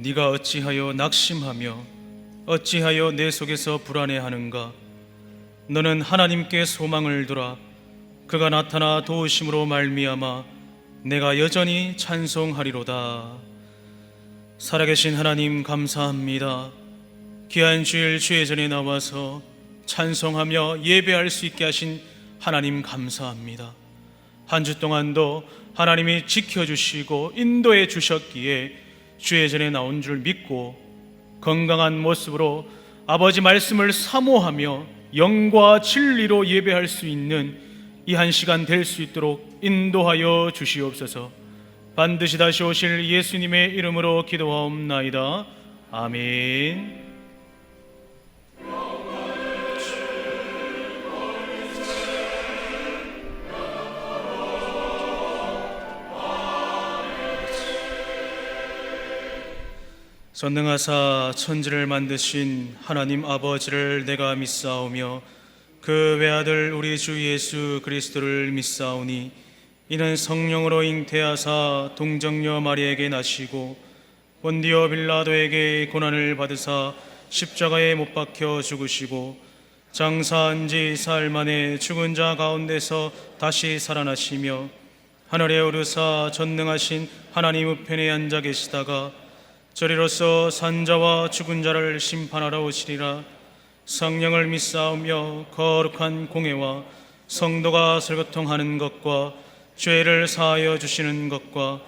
네가 어찌하여 낙심하며 어찌하여 내 속에서 불안해하는가? 너는 하나님께 소망을 두라. 그가 나타나 도우심으로 말미암아 내가 여전히 찬송하리로다. 살아계신 하나님 감사합니다. 귀한 주일 주의 전에 나와서 찬송하며 예배할 수 있게 하신 하나님 감사합니다. 한 주 동안도 하나님이 지켜주시고 인도해 주셨기에 주의 전에 나온 줄 믿고 건강한 모습으로 아버지 말씀을 사모하며 영과 진리로 예배할 수 있는 이 한 시간 될 수 있도록 인도하여 주시옵소서. 반드시 다시 오실 예수님의 이름으로 기도하옵나이다. 아멘. 전능하사 천지를 만드신 하나님 아버지를 내가 믿사오며 그 외아들 우리 주 예수 그리스도를 믿사오니 이는 성령으로 잉태하사 동정녀 마리에게 나시고 본디오 빌라도에게 고난을 받으사 십자가에 못 박혀 죽으시고 장사한 지 사흘 만에 죽은 자 가운데서 다시 살아나시며 하늘에 오르사 전능하신 하나님 우편에 앉아 계시다가 저리로서 산자와 죽은 자를 심판하러 오시리라. 성령을 믿사오며 거룩한 공회와 성도가 설교통하는 것과 죄를 사하여 주시는 것과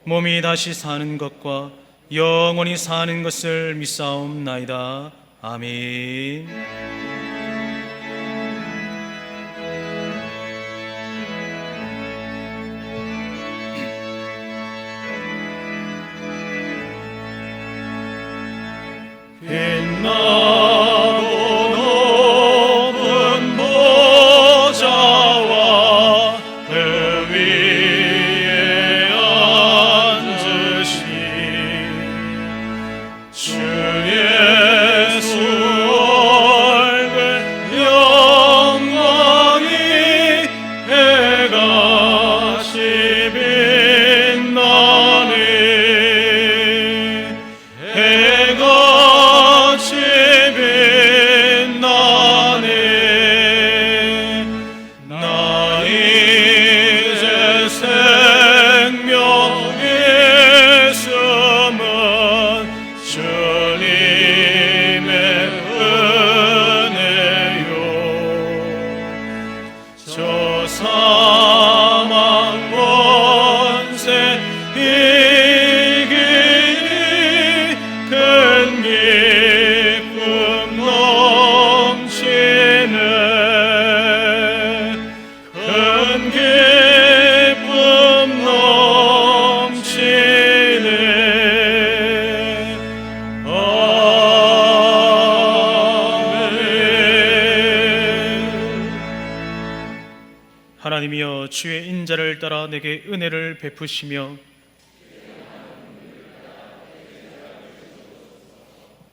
몸이 다시 사는 것과 영원히 사는 것을 믿사옵나이다. 아멘. 빛나고 높은 보좌와 그 위에 앉으신 주 예수 얼굴 영광이 해같이 빛나네. 하나님이여 주의 인자를 따라 내게 은혜를 베푸시며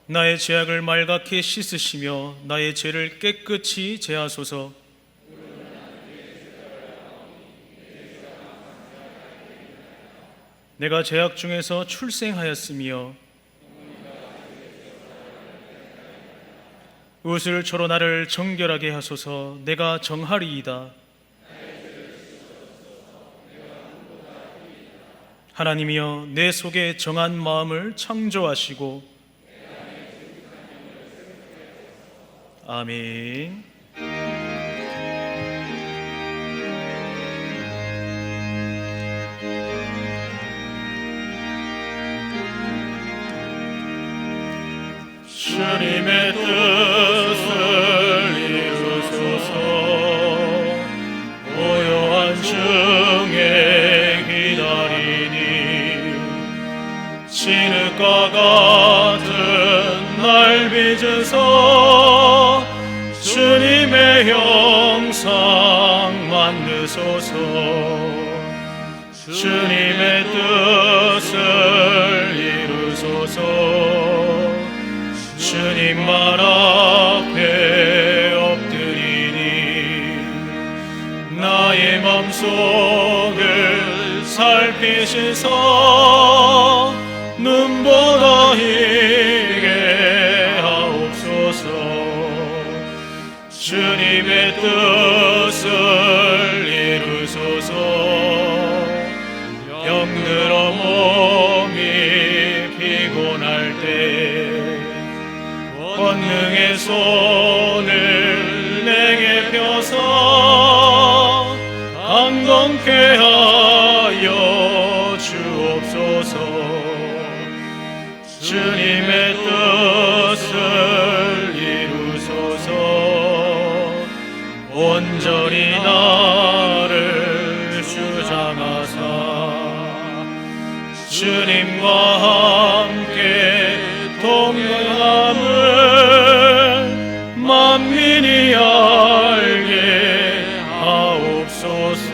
나의 죄악을 말갛게 씻으시며 나의 죄를 깨끗이 제하소서. 내가 죄악 중에서 출생하였으며 우슬초로 나를 정결하게 하소서. 내가 정하리이다. 하나님이여 내 속에 정한 마음을 창조하시고 아멘. 주님의 뜻을 이루소서. 고요한 중에 기다리니 진흙과 같은 날 빚으소. 주님의 형상 만드소서. 주님의 뜻을 이루소서. 주님 말 앞에 엎드리니 나의 맘속을 살피시사 눈보다 주옵소서. 주님의 뜻을 이루소서. 병들어 몸이 피곤할 때 권능의 손을 내게 펴서 강건케 하여 주옵소서. 주님의 뜻을 이루소서. 온전히 나를 주장하사 주님과 함께 동행함을 만민이 알게 하옵소서.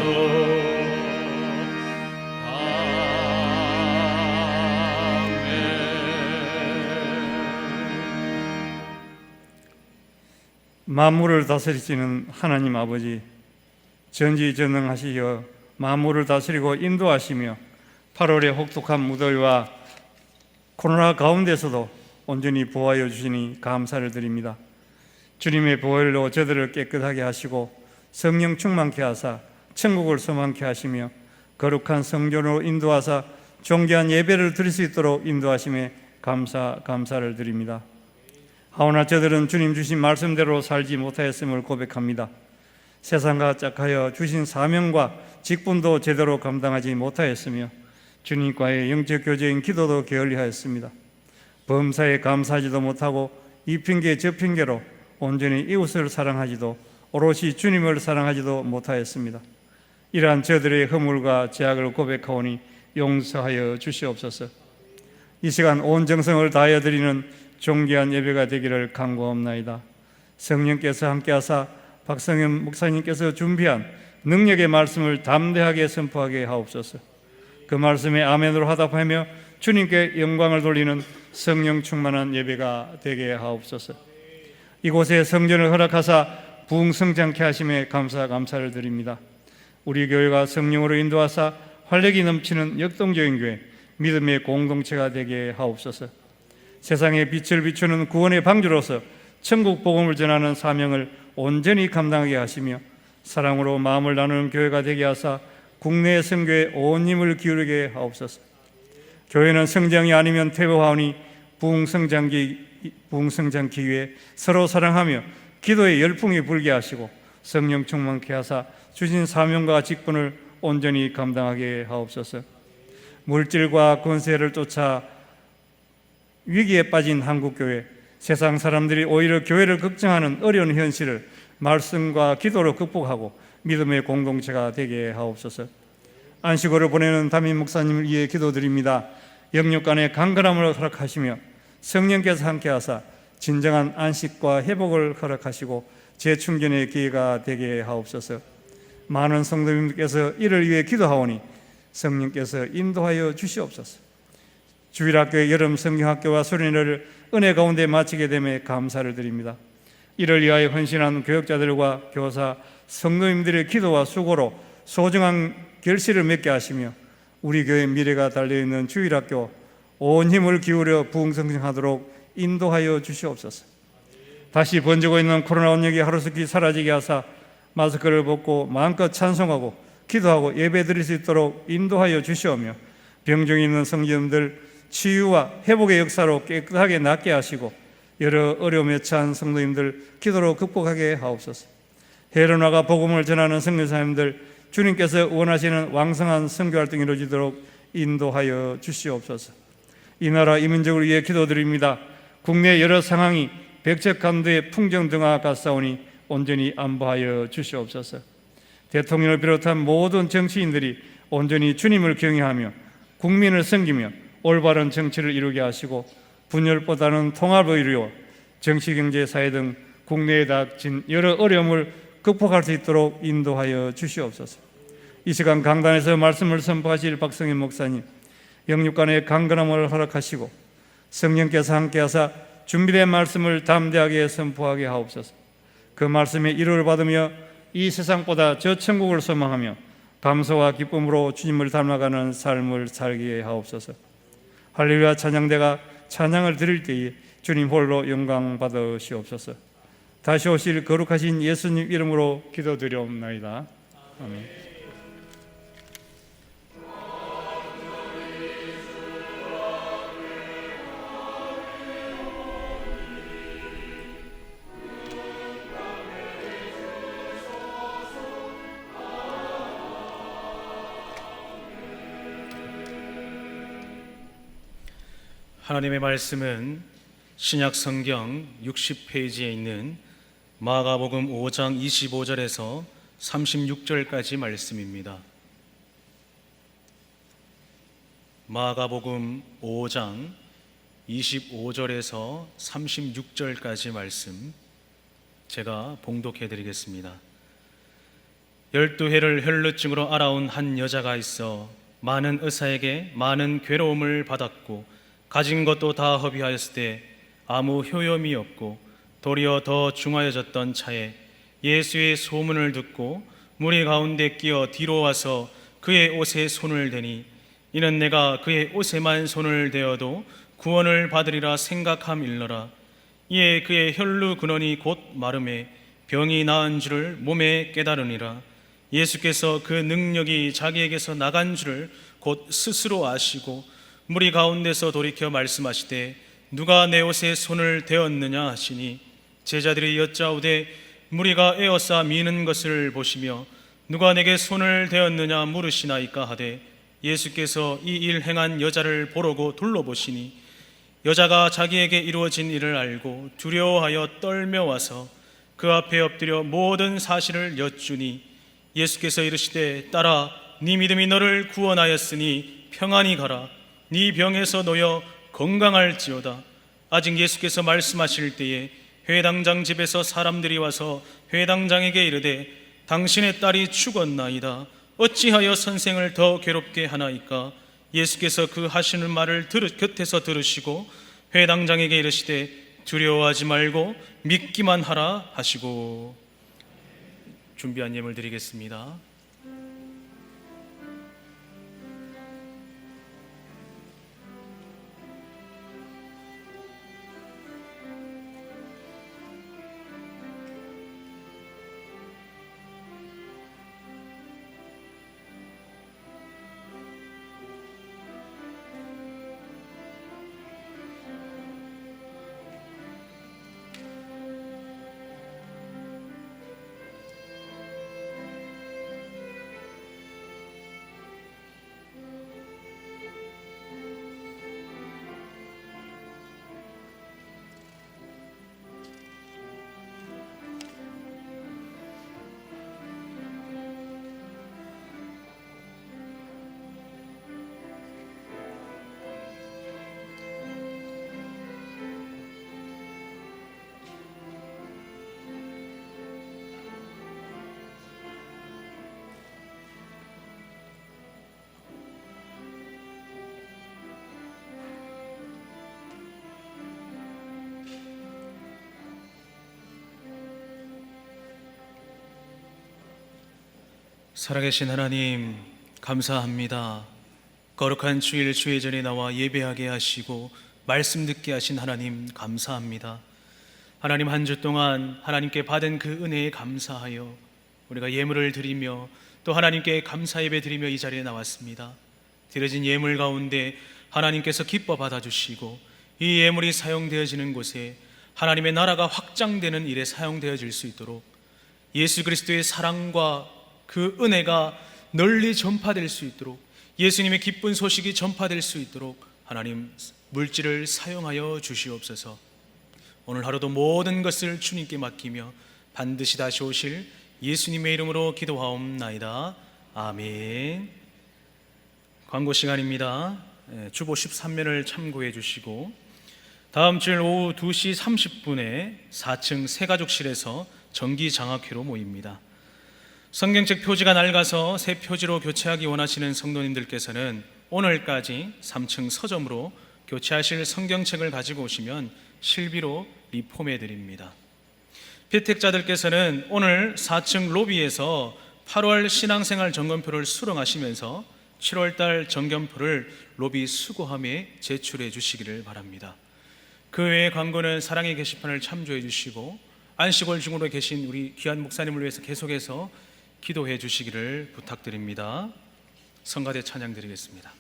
만물을 다스리시는 하나님 아버지, 전지전능하시여 만물을 다스리고 인도하시며 8월의 혹독한 무더위와 코로나 가운데서도 온전히 보호하여 주시니 감사를 드립니다. 주님의 보혈로 저들을 깨끗하게 하시고 성령 충만케 하사 천국을 소망케 하시며 거룩한 성전으로 인도하사 존귀한 예배를 드릴 수 있도록 인도하심에 감사를 드립니다. 하오나 저들은 주님 주신 말씀대로 살지 못하였음을 고백합니다. 세상과 짝하여 주신 사명과 직분도 제대로 감당하지 못하였으며 주님과의 영적 교제인 기도도 게을리하였습니다. 범사에 감사하지도 못하고 이 핑계 저 핑계로 온전히 이웃을 사랑하지도 오롯이 주님을 사랑하지도 못하였습니다. 이러한 저들의 허물과 죄악을 고백하오니 용서하여 주시옵소서. 이 시간 온 정성을 다하여 드리는 존귀한 예배가 되기를 간구하옵나이다. 성령께서 함께하사 박성현 목사님께서 준비한 능력의 말씀을 담대하게 선포하게 하옵소서. 그 말씀에 아멘으로 화답하며 주님께 영광을 돌리는 성령 충만한 예배가 되게 하옵소서. 이곳에 성전을 허락하사 부흥성장케 하심에 감사를 드립니다. 우리 교회가 성령으로 인도하사 활력이 넘치는 역동적인 교회, 믿음의 공동체가 되게 하옵소서. 세상에 빛을 비추는 구원의 방주로서 천국 복음을 전하는 사명을 온전히 감당하게 하시며 사랑으로 마음을 나누는 교회가 되게 하사 국내 선교에 온 힘을 기울이게 하옵소서. 교회는 성장이 아니면 퇴보하오니 부흥성장 기회에 서로 사랑하며 기도의 열풍이 불게 하시고 성령 충만케 하사 주신 사명과 직분을 온전히 감당하게 하옵소서. 물질과 권세를 쫓아 위기에 빠진 한국교회, 세상 사람들이 오히려 교회를 걱정하는 어려운 현실을 말씀과 기도로 극복하고 믿음의 공동체가 되게 하옵소서. 안식월을 보내는 담임 목사님을 위해 기도드립니다. 영육간의 강건함을 허락하시며 성령께서 함께하사 진정한 안식과 회복을 허락하시고 재충전의 기회가 되게 하옵소서. 많은 성도님께서 이를 위해 기도하오니 성령께서 인도하여 주시옵소서. 주일학교의 여름 성경학교와 수련회를 은혜 가운데 마치게 됨에 감사를 드립니다. 이를 위하여 헌신한 교역자들과 교사, 성도님들의 기도와 수고로 소중한 결실을 맺게 하시며 우리 교회의 미래가 달려있는 주일학교 온 힘을 기울여 부흥성장하도록 인도하여 주시옵소서. 다시 번지고 있는 코로나 원력이 하루속히 사라지게 하사 마스크를 벗고 마음껏 찬송하고 기도하고 예배 드릴 수 있도록 인도하여 주시오며 병중에 있는 성도님들 치유와 회복의 역사로 깨끗하게 낫게 하시고 여러 어려움에 처한 성도님들 기도로 극복하게 하옵소서. 해로 나가 복음을 전하는 선교사님들 주님께서 원하시는 왕성한 선교활동이 이루어지도록 인도하여 주시옵소서. 이 나라 이민족을 위해 기도드립니다. 국내 여러 상황이 백척간도의 풍정등화 같사오니 온전히 안보하여 주시옵소서. 대통령을 비롯한 모든 정치인들이 온전히 주님을 경외하며 국민을 섬기며 올바른 정치를 이루게 하시고 분열보다는 통합을 이루어 정치, 경제, 사회 등 국내에 닥친 여러 어려움을 극복할 수 있도록 인도하여 주시옵소서. 이 시간 강단에서 말씀을 선포하실 박성현 목사님, 영육간의 강건함을 허락하시고 성령께서 함께하사 준비된 말씀을 담대하게 선포하게 하옵소서. 그 말씀에 이루를 받으며 이 세상보다 저 천국을 소망하며 감사와 기쁨으로 주님을 닮아가는 삶을 살게 하옵소서. 할렐루야 찬양대가 찬양을 드릴 때에 주님 홀로 영광 받으시옵소서. 다시 오실 거룩하신 예수님 이름으로 기도드리옵나이다. 아멘. 하나님의 말씀은 신약 성경 60페이지에 있는 마가복음 5장 25절에서 36절까지 말씀입니다. 마가복음 5장 25절에서 36절까지 말씀 제가 봉독해 드리겠습니다. 12해를 혈루증으로 앓아온 한 여자가 있어 많은 의사에게 많은 괴로움을 받았고 가진 것도 다 허비하였을 때 아무 효염이 없고 도리어 더 중하여졌던 차에 예수의 소문을 듣고 무리 가운데 끼어 뒤로 와서 그의 옷에 손을 대니 이는 내가 그의 옷에만 손을 대어도 구원을 받으리라 생각함일러라. 이에 그의 혈루 근원이 곧 마름에 병이 나은 줄을 몸에 깨달으니라. 예수께서 그 능력이 자기에게서 나간 줄을 곧 스스로 아시고 무리 가운데서 돌이켜 말씀하시되 누가 내 옷에 손을 대었느냐 하시니 제자들이 여짜오되 무리가 에워싸 미는 것을 보시며 누가 내게 손을 대었느냐 물으시나이까 하되 예수께서 이 일 행한 여자를 보려고 둘러보시니 여자가 자기에게 이루어진 일을 알고 두려워하여 떨며 와서 그 앞에 엎드려 모든 사실을 여쭈니 예수께서 이르시되 딸아 네 믿음이 너를 구원하였으니 평안히 가라. 네 병에서 놓여 건강할지어다. 아직 예수께서 말씀하실 때에 회당장 집에서 사람들이 와서 회당장에게 이르되 당신의 딸이 죽었나이다. 어찌하여 선생을 더 괴롭게 하나이까? 예수께서 그 하시는 말을 곁에서 들으시고 회당장에게 이르시되 두려워하지 말고 믿기만 하라 하시고. 준비한 예물 드리겠습니다. 살아계신 하나님 감사합니다. 거룩한 주일 주회전에 나와 예배하게 하시고 말씀 듣게 하신 하나님 감사합니다. 하나님 한 주 동안 하나님께 받은 그 은혜에 감사하여 우리가 예물을 드리며 또 하나님께 감사 예배 드리며 이 자리에 나왔습니다. 드려진 예물 가운데 하나님께서 기뻐 받아주시고 이 예물이 사용되어지는 곳에 하나님의 나라가 확장되는 일에 사용되어질 수 있도록 예수 그리스도의 사랑과 그 은혜가 널리 전파될 수 있도록 예수님의 기쁜 소식이 전파될 수 있도록 하나님 물질을 사용하여 주시옵소서. 오늘 하루도 모든 것을 주님께 맡기며 반드시 다시 오실 예수님의 이름으로 기도하옵나이다. 아멘. 광고 시간입니다. 주보 13면을 참고해 주시고 다음 주일 오후 2시 30분에 4층 새가족실에서 정기장학회로 모입니다. 성경책 표지가 낡아서 새 표지로 교체하기 원하시는 성도님들께서는 오늘까지 3층 서점으로 교체하실 성경책을 가지고 오시면 실비로 리폼해 드립니다. 피택자들께서는 오늘 4층 로비에서 8월 신앙생활 점검표를 수령하시면서 7월달 점검표를 로비 수거함에 제출해 주시기를 바랍니다. 그 외의 광고는 사랑의 게시판을 참조해 주시고 안식월 중으로 계신 우리 귀한 목사님을 위해서 계속해서 기도해 주시기를 부탁드립니다. 성가대 찬양 드리겠습니다.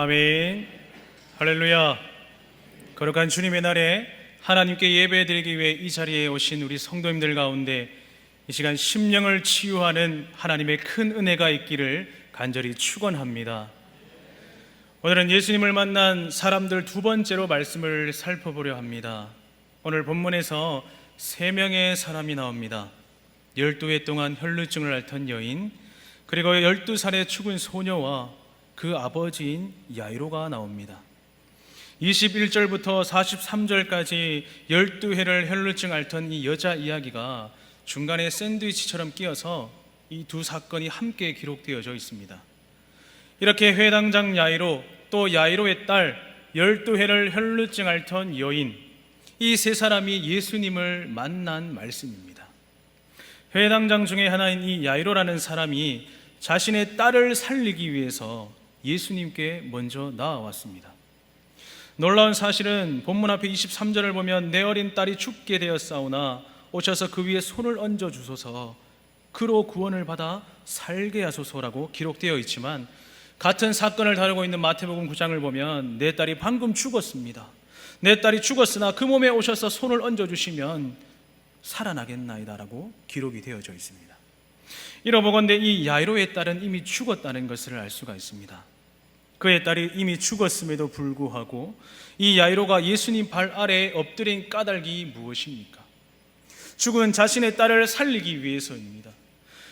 아멘. 할렐루야. 거룩한 주님의 날에 하나님께 예배드리기 위해 이 자리에 오신 우리 성도님들 가운데 이 시간 심령을 치유하는 하나님의 큰 은혜가 있기를 간절히 축원합니다. 오늘은 예수님을 만난 사람들 두 번째로 말씀을 살펴보려 합니다. 오늘 본문에서 3명의 사람이 나옵니다. 12해 동안 혈루증을 앓던 여인, 그리고 12살의 죽은 소녀와 그 아버지인 야이로가 나옵니다. 21절부터 43절까지 12해를 혈루증 앓던 이 여자 이야기가 중간에 샌드위치처럼 끼어서 이 두 사건이 함께 기록되어져 있습니다. 이렇게 회당장 야이로, 또 야이로의 딸, 12해를 혈루증 앓던 여인, 이 세 사람이 예수님을 만난 말씀입니다. 회당장 중에 하나인 이 야이로라는 사람이 자신의 딸을 살리기 위해서 예수님께 먼저 나아왔습니다. 놀라운 사실은 본문 앞에 23절을 보면 내 어린 딸이 죽게 되었사오나 오셔서 그 위에 손을 얹어 주소서 그로 구원을 받아 살게 하소서라고 기록되어 있지만, 같은 사건을 다루고 있는 마태복음 9장을 보면 내 딸이 방금 죽었습니다, 내 딸이 죽었으나 그 몸에 오셔서 손을 얹어 주시면 살아나겠나이다 라고 기록이 되어져 있습니다. 이러보건대 이 야이로의 딸은 이미 죽었다는 것을 알 수가 있습니다. 그의 딸이 이미 죽었음에도 불구하고 이 야이로가 예수님 발 아래에 엎드린 까닭이 무엇입니까? 죽은 자신의 딸을 살리기 위해서입니다.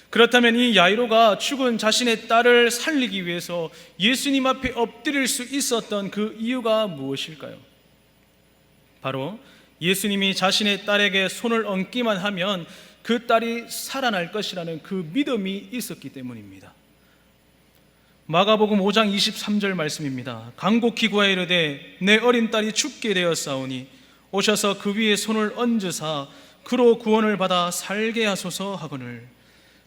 그렇다면 이 야이로가 죽은 자신의 딸을 살리기 위해서 예수님 앞에 엎드릴 수 있었던 그 이유가 무엇일까요? 바로 예수님이 자신의 딸에게 손을 얹기만 하면 그 딸이 살아날 것이라는 그 믿음이 있었기 때문입니다. 마가복음 5장 23절 말씀입니다. 간곡히 구하여 이르되 내 어린 딸이 죽게 되었사오니 오셔서 그 위에 손을 얹으사 그로 구원을 받아 살게 하소서 하거늘.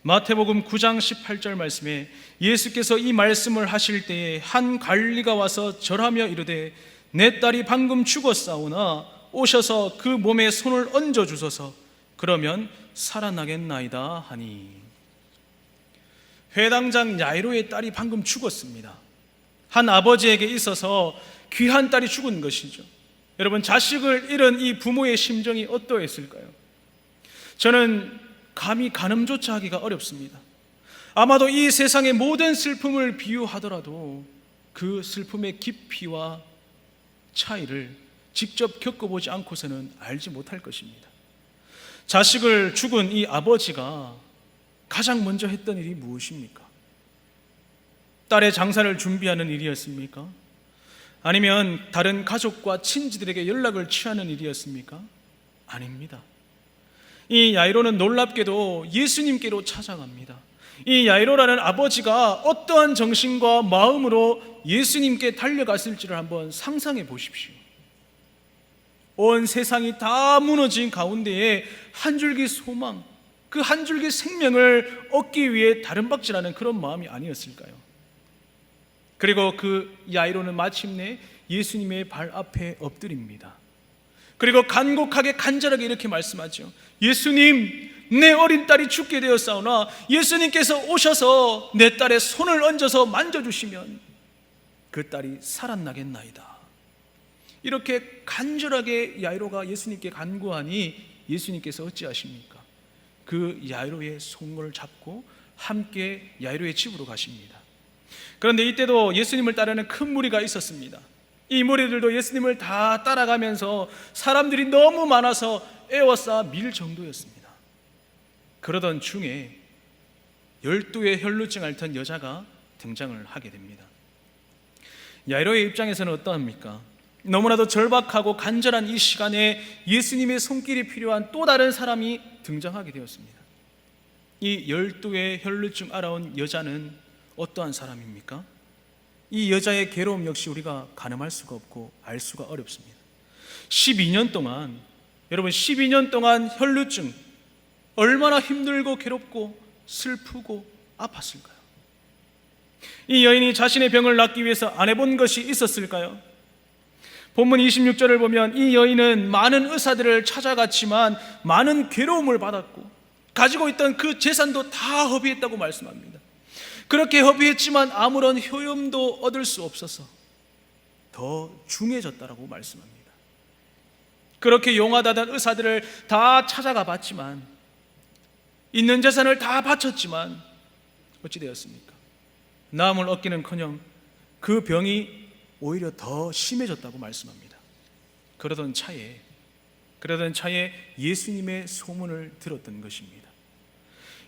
마태복음 9장 18절 말씀에 예수께서 이 말씀을 하실 때에 한 관리가 와서 절하며 이르되 내 딸이 방금 죽었사오나 오셔서 그 몸에 손을 얹어 주소서 그러면 살아나겠나이다 하니. 회당장 야이로의 딸이 방금 죽었습니다. 한 아버지에게 있어서 귀한 딸이 죽은 것이죠. 여러분, 자식을 잃은 이 부모의 심정이 어떠했을까요? 저는 감히 가늠조차 하기가 어렵습니다. 아마도 이 세상의 모든 슬픔을 비유하더라도 그 슬픔의 깊이와 차이를 직접 겪어보지 않고서는 알지 못할 것입니다. 자식을 죽은 이 아버지가 가장 먼저 했던 일이 무엇입니까? 딸의 장사를 준비하는 일이었습니까? 아니면 다른 가족과 친지들에게 연락을 취하는 일이었습니까? 아닙니다. 이 야이로는 놀랍게도 예수님께로 찾아갑니다. 이 야이로라는 아버지가 어떠한 정신과 마음으로 예수님께 달려갔을지를 한번 상상해 보십시오. 온 세상이 다 무너진 가운데에 한 줄기 소망, 그 한 줄기 생명을 얻기 위해 다름박질하는 그런 마음이 아니었을까요? 그리고 그 야이로는 마침내 예수님의 발 앞에 엎드립니다. 그리고 간곡하게 간절하게 이렇게 말씀하죠. 예수님, 내 어린 딸이 죽게 되었사오나 예수님께서 오셔서 내 딸의 손을 얹어서 만져주시면 그 딸이 살아나겠나이다. 이렇게 간절하게 야이로가 예수님께 간구하니 예수님께서 어찌하십니까? 그 야이로의 손을 잡고 함께 야이로의 집으로 가십니다. 그런데 이때도 예수님을 따르는 큰 무리가 있었습니다. 이 무리들도 예수님을 다 따라가면서 사람들이 너무 많아서 에워싸 밀 정도였습니다. 그러던 중에 12의 혈루증 앓던 여자가 등장을 하게 됩니다. 야이로의 입장에서는 어떠합니까? 너무나도 절박하고 간절한 이 시간에 예수님의 손길이 필요한 또 다른 사람이 등장하게 되었습니다. 이 12의 혈루증 앓아온 여자는 어떠한 사람입니까? 이 여자의 괴로움 역시 우리가 가늠할 수가 없고 알 수가 어렵습니다. 12년 동안, 여러분 12년 동안 혈루증, 얼마나 힘들고 괴롭고 슬프고 아팠을까요? 이 여인이 자신의 병을 낫기 위해서 안 해본 것이 있었을까요? 본문 26절을 보면 이 여인은 많은 의사들을 찾아갔지만 많은 괴로움을 받았고 가지고 있던 그 재산도 다 허비했다고 말씀합니다. 그렇게 허비했지만 아무런 효험도 얻을 수 없어서 더 중해졌다라고 말씀합니다. 그렇게 용하다던 의사들을 다 찾아가 봤지만, 있는 재산을 다 바쳤지만 어찌 되었습니까? 나음을 얻기는커녕 그 병이 오히려 더 심해졌다고 말씀합니다. 그러던 차에 예수님의 소문을 들었던 것입니다.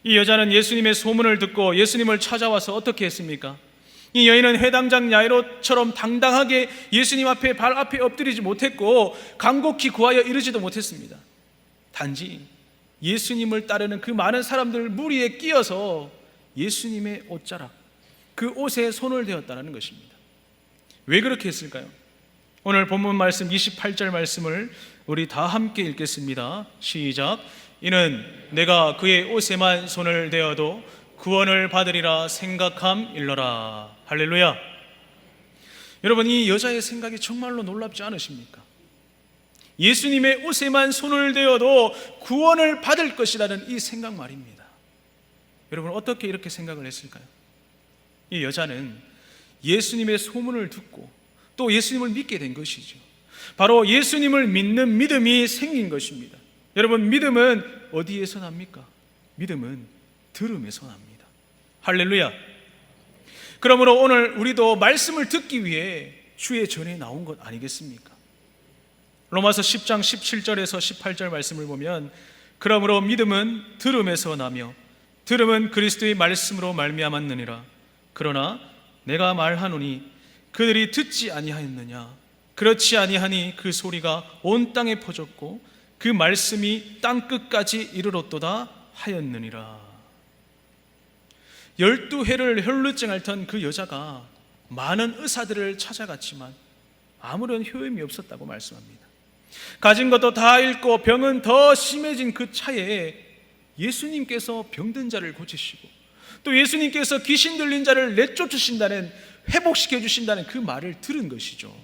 이 여자는 예수님의 소문을 듣고 예수님을 찾아와서 어떻게 했습니까? 이 여인은 회당장 야이로처럼 당당하게 예수님 앞에 발 앞에 엎드리지 못했고 간곡히 구하여 이르지도 못했습니다. 단지 예수님을 따르는 그 많은 사람들 무리에 끼어서 예수님의 옷자락, 그 옷에 손을 대었다는 것입니다. 왜 그렇게 했을까요? 오늘 본문 말씀 28절 말씀을 우리 다 함께 읽겠습니다. 시작. 이는 내가 그의 옷에만 손을 대어도 구원을 받으리라 생각함일러라. 할렐루야. 여러분, 이 여자의 생각이 정말로 놀랍지 않으십니까? 예수님의 옷에만 손을 대어도 구원을 받을 것이라는 이 생각 말입니다. 여러분, 어떻게 이렇게 생각을 했을까요? 이 여자는 예수님의 소문을 듣고 또 예수님을 믿게 된 것이죠. 바로 예수님을 믿는 믿음이 생긴 것입니다. 여러분, 믿음은 어디에서 납니까? 믿음은 들음에서 납니다. 할렐루야. 그러므로 오늘 우리도 말씀을 듣기 위해 주의 전에 나온 것 아니겠습니까? 로마서 10장 17절에서 18절 말씀을 보면, 그러므로 믿음은 들음에서 나며 들음은 그리스도의 말씀으로 말미암았느니라. 그러나 내가 말하노니 그들이 듣지 아니하였느냐. 그렇지 아니하니 그 소리가 온 땅에 퍼졌고 그 말씀이 땅 끝까지 이르렀도다 하였느니라. 12해를 혈루증 앓던 그 여자가 많은 의사들을 찾아갔지만 아무런 효험이 없었다고 말씀합니다. 가진 것도 다 잃고 병은 더 심해진 그 차에 예수님께서 병든 자를 고치시고 또 예수님께서 귀신 들린 자를 내쫓으신다는, 회복시켜 주신다는 그 말을 들은 것이죠.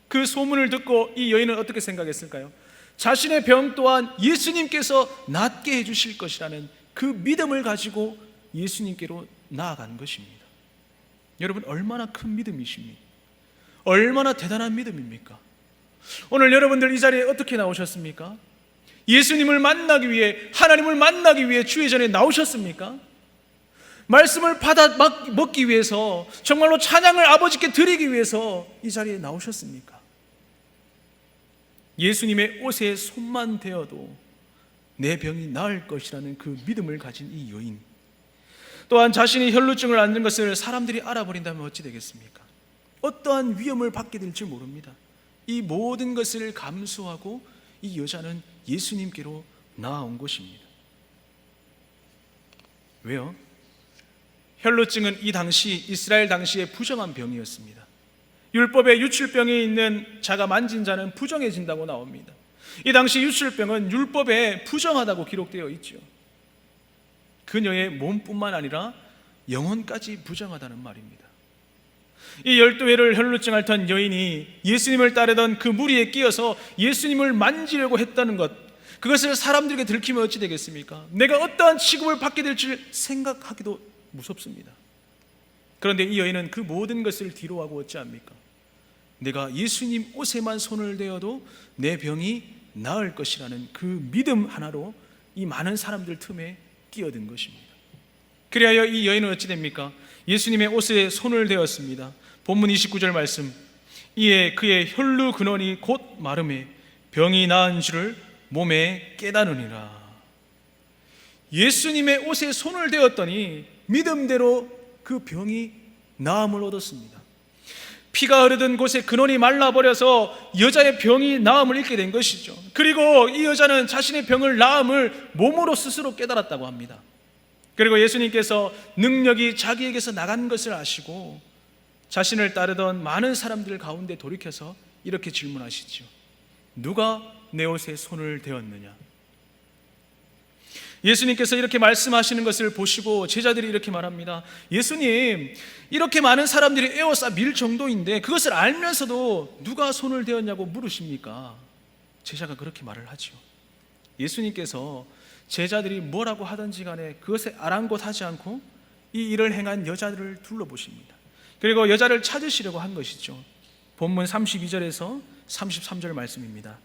그 소문을 듣고 이 여인은 어떻게 생각했을까요? 자신의 병 또한 예수님께서 낫게 해주실 것이라는 그 믿음을 가지고 예수님께로 나아간 것입니다. 여러분, 얼마나 큰 믿음이십니까? 얼마나 대단한 믿음입니까? 오늘 여러분들 이 자리에 어떻게 나오셨습니까? 예수님을 만나기 위해, 하나님을 만나기 위해 주의 전에 나오셨습니까? 말씀을 받아 먹기 위해서, 정말로 찬양을 아버지께 드리기 위해서 이 자리에 나오셨습니까? 예수님의 옷에 손만 대어도 내 병이 나을 것이라는 그 믿음을 가진 이 여인, 또한 자신이 혈루증을 앓는 것을 사람들이 알아버린다면 어찌 되겠습니까? 어떠한 위험을 받게 될지 모릅니다. 이 모든 것을 감수하고 이 여자는 예수님께로 나아온 것입니다. 왜요? 혈루증은 이 당시 이스라엘 당시의 부정한 병이었습니다. 율법에 유출병이 있는 자가 만진 자는 부정해진다고 나옵니다. 이 당시 유출병은 율법에 부정하다고 기록되어 있죠. 그녀의 몸뿐만 아니라 영혼까지 부정하다는 말입니다. 이 12회를 혈루증 앓던 여인이 예수님을 따르던 그 무리에 끼어서 예수님을 만지려고 했다는 것, 그것을 사람들에게 들키면 어찌 되겠습니까? 내가 어떠한 취급을 받게 될지 생각하기도 무섭습니다. 그런데 이 여인은 그 모든 것을 뒤로하고 어찌합니까? 내가 예수님 옷에만 손을 대어도 내 병이 나을 것이라는 그 믿음 하나로 이 많은 사람들 틈에 끼어든 것입니다. 그리하여 이 여인은 어찌 됩니까? 예수님의 옷에 손을 대었습니다. 본문 29절 말씀, 이에 그의 혈루 근원이 곧 마름에 병이 나은 줄을 몸에 깨달으니라. 예수님의 옷에 손을 대었더니 믿음대로 그 병이 나음을 얻었습니다. 피가 흐르던 곳에 근원이 말라버려서 여자의 병이 나음을 잃게 된 것이죠. 그리고 이 여자는 자신의 병을 나음을 몸으로 스스로 깨달았다고 합니다. 그리고 예수님께서 능력이 자기에게서 나간 것을 아시고 자신을 따르던 많은 사람들 가운데 돌이켜서 이렇게 질문하시죠. 누가 내 옷에 손을 대었느냐? 예수님께서 이렇게 말씀하시는 것을 보시고 제자들이 이렇게 말합니다. 예수님, 이렇게 많은 사람들이 에워싸 밀 정도인데 그것을 알면서도 누가 손을 대었냐고 물으십니까? 제자가 그렇게 말을 하죠. 예수님께서 제자들이 뭐라고 하든지 간에 그것에 아랑곳하지 않고 이 일을 행한 여자를 둘러보십니다. 그리고 여자를 찾으시려고 한 것이죠. 본문 32절에서 33절 말씀입니다.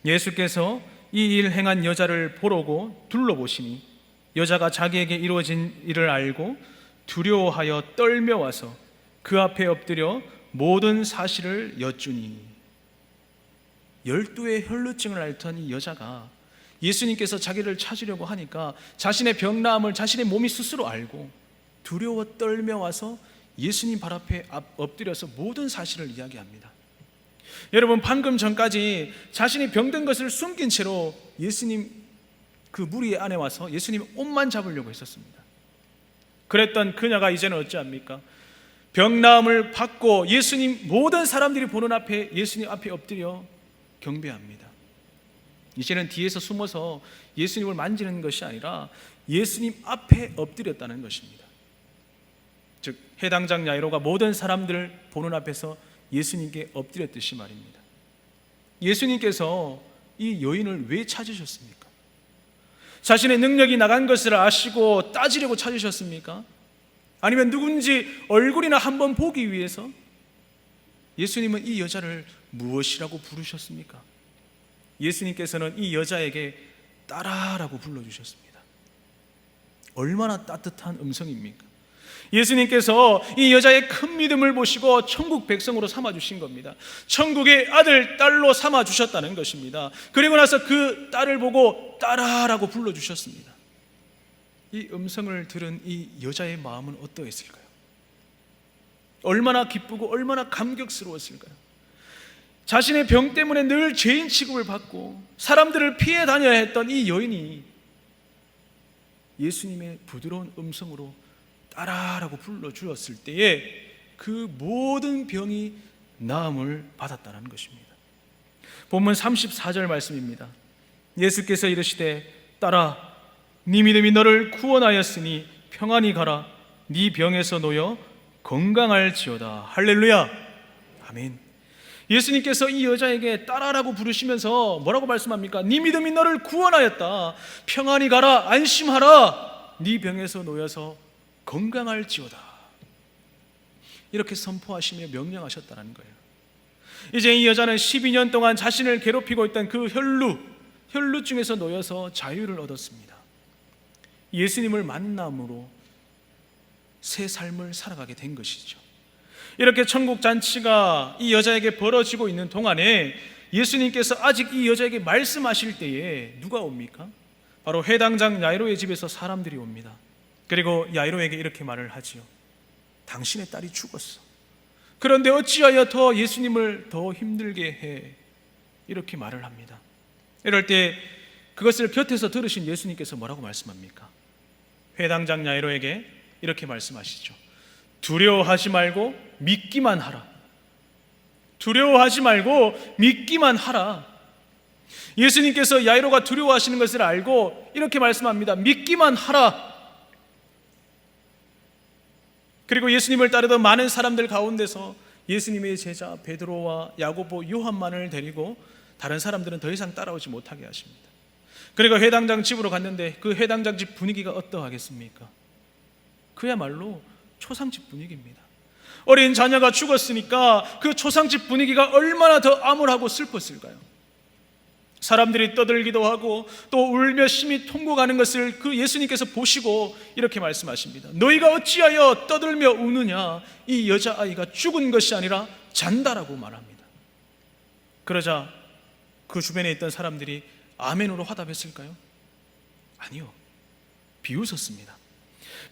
예수께서 이 일 행한 여자를 보러고 둘러보시니 여자가 자기에게 이루어진 일을 알고 두려워하여 떨며 와서 그 앞에 엎드려 모든 사실을 여쭈니. 12의 혈루증을 앓던 이 여자가 예수님께서 자기를 찾으려고 하니까 자신의 병나음을 자신의 몸이 스스로 알고 두려워 떨며 와서 예수님 발 앞에 엎드려서 모든 사실을 이야기합니다. 여러분, 방금 전까지 자신이 병든 것을 숨긴 채로 예수님 그 무리 안에 와서 예수님 옷만 잡으려고 했었습니다. 그랬던 그녀가 이제는 어찌합니까? 병나음을 받고 예수님, 모든 사람들이 보는 앞에 예수님 앞에 엎드려 경배합니다. 이제는 뒤에서 숨어서 예수님을 만지는 것이 아니라 예수님 앞에 엎드렸다는 것입니다. 즉 해당장 야이로가 모든 사람들을 보는 앞에서 예수님께 엎드렸듯이 말입니다. 예수님께서 이 여인을 왜 찾으셨습니까? 자신의 능력이 나간 것을 아시고 따지려고 찾으셨습니까? 아니면 누군지 얼굴이나 한번 보기 위해서? 예수님은 이 여자를 무엇이라고 부르셨습니까? 예수님께서는 이 여자에게 딸아라고 불러주셨습니다. 얼마나 따뜻한 음성입니까? 예수님께서 이 여자의 큰 믿음을 보시고 천국 백성으로 삼아주신 겁니다. 천국의 아들, 딸로 삼아주셨다는 것입니다. 그리고 나서 그 딸을 보고 딸아라고 불러주셨습니다. 이 음성을 들은 이 여자의 마음은 어떠했을까요? 얼마나 기쁘고 얼마나 감격스러웠을까요? 자신의 병 때문에 늘 죄인 취급을 받고 사람들을 피해 다녀야 했던 이 여인이 예수님의 부드러운 음성으로 따라라고 불러주었을 때에 그 모든 병이 나음을 받았다는 것입니다. 본문 34절 말씀입니다. 예수께서 이르시되 딸아 네 믿음이 너를 구원하였으니 평안히 가라 네 병에서 놓여 건강할지어다. 할렐루야. 아멘. 예수님께서 이 여자에게 딸아라고 부르시면서 뭐라고 말씀합니까? 네 믿음이 너를 구원하였다. 평안히 가라. 안심하라. 네 병에서 놓여서 건강할지어다. 이렇게 선포하시며 명령하셨다는 거예요. 이제 이 여자는 12년 동안 자신을 괴롭히고 있던 그 혈루증에서 놓여서 자유를 얻었습니다. 예수님을 만남으로 새 삶을 살아가게 된 것이죠. 이렇게 천국 잔치가 이 여자에게 벌어지고 있는 동안에 예수님께서 아직 이 여자에게 말씀하실 때에 누가 옵니까? 바로 회당장 야이로의 집에서 사람들이 옵니다. 그리고 야이로에게 이렇게 말을 하지요. 당신의 딸이 죽었어. 그런데 어찌하여 더 예수님을 더 힘들게 해? 이렇게 말을 합니다. 이럴 때 그것을 곁에서 들으신 예수님께서 뭐라고 말씀합니까? 회당장 야이로에게 이렇게 말씀하시죠. 두려워하지 말고 믿기만 하라. 두려워하지 말고 믿기만 하라. 예수님께서 야이로가 두려워하시는 것을 알고 이렇게 말씀합니다. 믿기만 하라. 그리고 예수님을 따르던 많은 사람들 가운데서 예수님의 제자 베드로와 야고보, 요한만을 데리고 다른 사람들은 더 이상 따라오지 못하게 하십니다. 그리고 회당장 집으로 갔는데 그 회당장 집 분위기가 어떠하겠습니까? 그야말로 초상집 분위기입니다. 어린 자녀가 죽었으니까 그 초상집 분위기가 얼마나 더 암울하고 슬펐을까요? 사람들이 떠들기도 하고 또 울며 심히 통곡하는 것을 그 예수님께서 보시고 이렇게 말씀하십니다. 너희가 어찌하여 떠들며 우느냐? 이 여자아이가 죽은 것이 아니라 잔다라고 말합니다. 그러자 그 주변에 있던 사람들이 아멘으로 화답했을까요? 아니요. 비웃었습니다.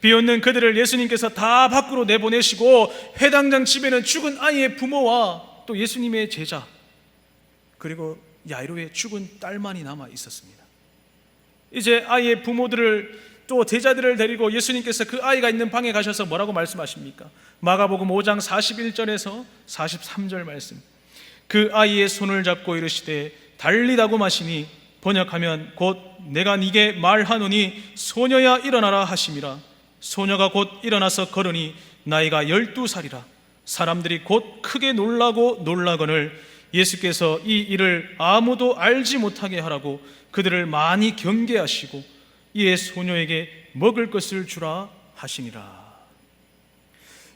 비웃는 그들을 예수님께서 다 밖으로 내보내시고 회당장 집에는 죽은 아이의 부모와 또 예수님의 제자 그리고 야이로의 죽은 딸만이 남아 있었습니다. 이제 아이의 부모들을 또 제자들을 데리고 예수님께서 그 아이가 있는 방에 가셔서 뭐라고 말씀하십니까? 마가복음 5장 41절에서 43절 말씀. 그 아이의 손을 잡고 이르시되 달리다고 마시니 번역하면 곧 내가 네게 말하노니 소녀야 일어나라 하심이라. 소녀가 곧 일어나서 걸으니 나이가 12살이라. 사람들이 곧 크게 놀라고 놀라거늘 예수께서 이 일을 아무도 알지 못하게 하라고 그들을 많이 경계하시고 이에 소녀에게 먹을 것을 주라 하시니라.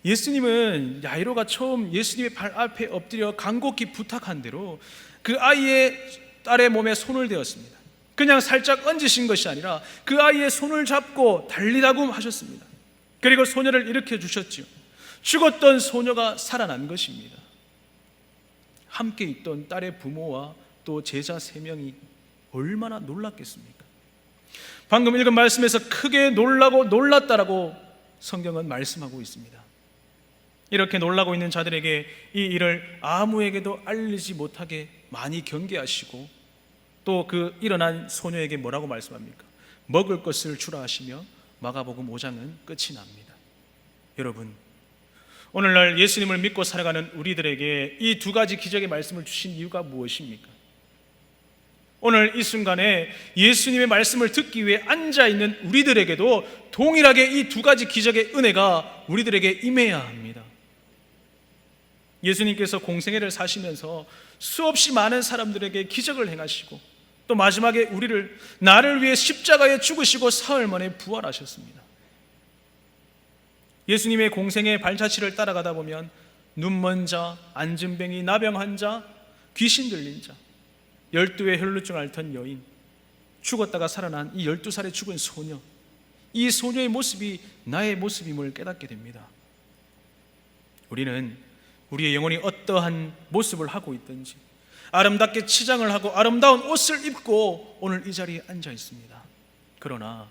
예수님은 야이로가 처음 예수님의 발 앞에 엎드려 간곡히 부탁한 대로 그 아이의 딸의 몸에 손을 대었습니다. 그냥 살짝 얹으신 것이 아니라 그 아이의 손을 잡고 달리다고 하셨습니다. 그리고 소녀를 일으켜 주셨지요. 죽었던 소녀가 살아난 것입니다. 함께 있던 딸의 부모와 또 제자 3명이 얼마나 놀랐겠습니까? 방금 읽은 말씀에서 크게 놀라고 놀랐다라고 성경은 말씀하고 있습니다. 이렇게 놀라고 있는 자들에게 이 일을 아무에게도 알리지 못하게 많이 경계하시고 또 그 일어난 소녀에게 뭐라고 말씀합니까? 먹을 것을 주라 하시며 마가복음 5장은 끝이 납니다. 여러분, 오늘날 예수님을 믿고 살아가는 우리들에게 이 두 가지 기적의 말씀을 주신 이유가 무엇입니까? 오늘 이 순간에 예수님의 말씀을 듣기 위해 앉아있는 우리들에게도 동일하게 이 두 가지 기적의 은혜가 우리들에게 임해야 합니다. 예수님께서 공생애를 사시면서 수없이 많은 사람들에게 기적을 행하시고 또 마지막에 나를 위해 십자가에 죽으시고 사흘 만에 부활하셨습니다. 예수님의 공생의 발자취를 따라가다 보면 눈먼 자, 안진뱅이, 나병한 자, 귀신 들린 자, 12의 혈루증 앓던 여인, 죽었다가 살아난 이 12살의 죽은 소녀, 이 소녀의 모습이 나의 모습임을 깨닫게 됩니다. 우리는 우리의 영혼이 어떠한 모습을 하고 있든지 아름답게 치장을 하고 아름다운 옷을 입고 오늘 이 자리에 앉아 있습니다. 그러나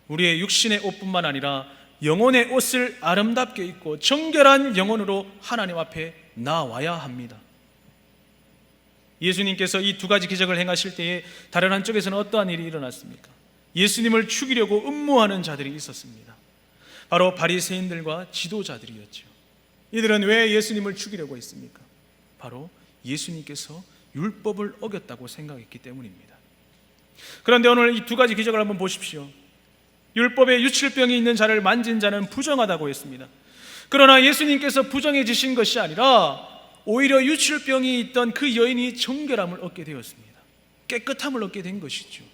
우리의 육신의 옷뿐만 아니라 영혼의 옷을 아름답게 입고 정결한 영혼으로 하나님 앞에 나와야 합니다. 예수님께서 이 두 가지 기적을 행하실 때에 다른 한쪽에서는 어떠한 일이 일어났습니까? 예수님을 죽이려고 음모하는 자들이 있었습니다. 바로 바리새인들과 지도자들이었죠. 이들은 왜 예수님을 죽이려고 했습니까? 바로 예수님께서 율법을 어겼다고 생각했기 때문입니다. 그런데 오늘 이 두 가지 기적을 한번 보십시오. 율법에 유칠병이 있는 자를 만진 자는 부정하다고 했습니다. 그러나 예수님께서 부정해지신 것이 아니라 오히려 유칠병이 있던 그 여인이 정결함을 얻게 되었습니다. 깨끗함을 얻게 된 것이죠.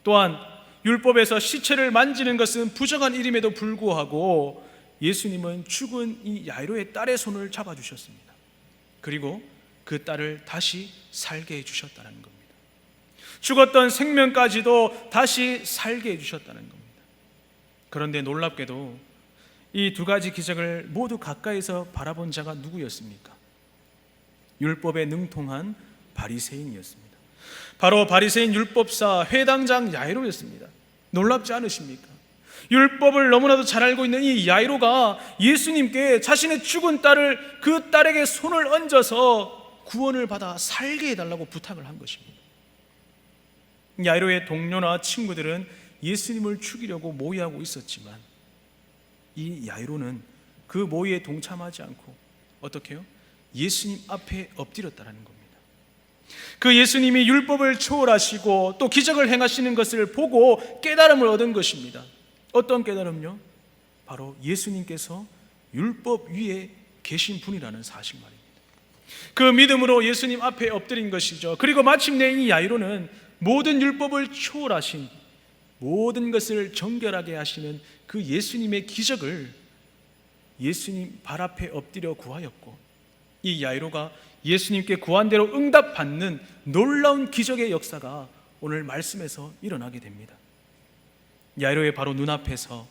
또한 율법에서 시체를 만지는 것은 부정한 일임에도 불구하고 예수님은 죽은 이 야이로의 딸의 손을 잡아주셨습니다. 그리고 그 딸을 다시 살게 해주셨다는 겁니다. 죽었던 생명까지도 다시 살게 해주셨다는 겁니다. 그런데 놀랍게도 이 두 가지 기적을 모두 가까이서 바라본 자가 누구였습니까? 율법에 능통한 바리새인이었습니다. 바로 바리새인 율법사 회당장 야이로였습니다. 놀랍지 않으십니까? 율법을 너무나도 잘 알고 있는 이 야이로가 예수님께 자신의 죽은 딸을 그 딸에게 손을 얹어서 구원을 받아 살게 해달라고 부탁을 한 것입니다. 야이로의 동료나 친구들은 예수님을 죽이려고 모의하고 있었지만 이 야이로는 그 모의에 동참하지 않고 어떻게 해요? 예수님 앞에 엎드렸다는 겁니다. 그 예수님이 율법을 초월하시고 또 기적을 행하시는 것을 보고 깨달음을 얻은 것입니다. 어떤 깨달음요? 바로 예수님께서 율법 위에 계신 분이라는 사실 말입니다. 그 믿음으로 예수님 앞에 엎드린 것이죠. 그리고 마침내 이 야이로는 모든 율법을 초월하신, 모든 것을 정결하게 하시는 그 예수님의 기적을 예수님 발 앞에 엎드려 구하였고, 이 야이로가 예수님께 구한 대로 응답받는 놀라운 기적의 역사가 오늘 말씀에서 일어나게 됩니다. 야이로의 바로 눈앞에서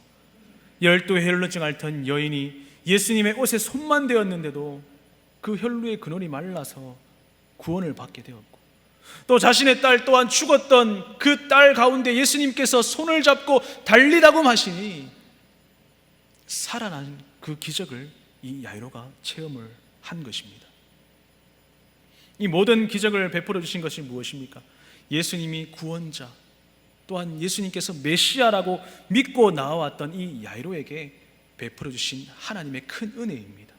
12의 혈루증 앓던 여인이 예수님의 옷에 손만 대었는데도 그 혈루의 근원이 말라서 구원을 받게 되었고, 또 자신의 딸 또한 죽었던 그 딸 가운데 예수님께서 손을 잡고 달리다고 하시니 살아난 그 기적을 이 야이로가 체험을 한 것입니다. 이 모든 기적을 베풀어 주신 것이 무엇입니까? 예수님이 구원자, 또한 예수님께서 메시아라고 믿고 나와왔던 이 야이로에게 베풀어 주신 하나님의 큰 은혜입니다.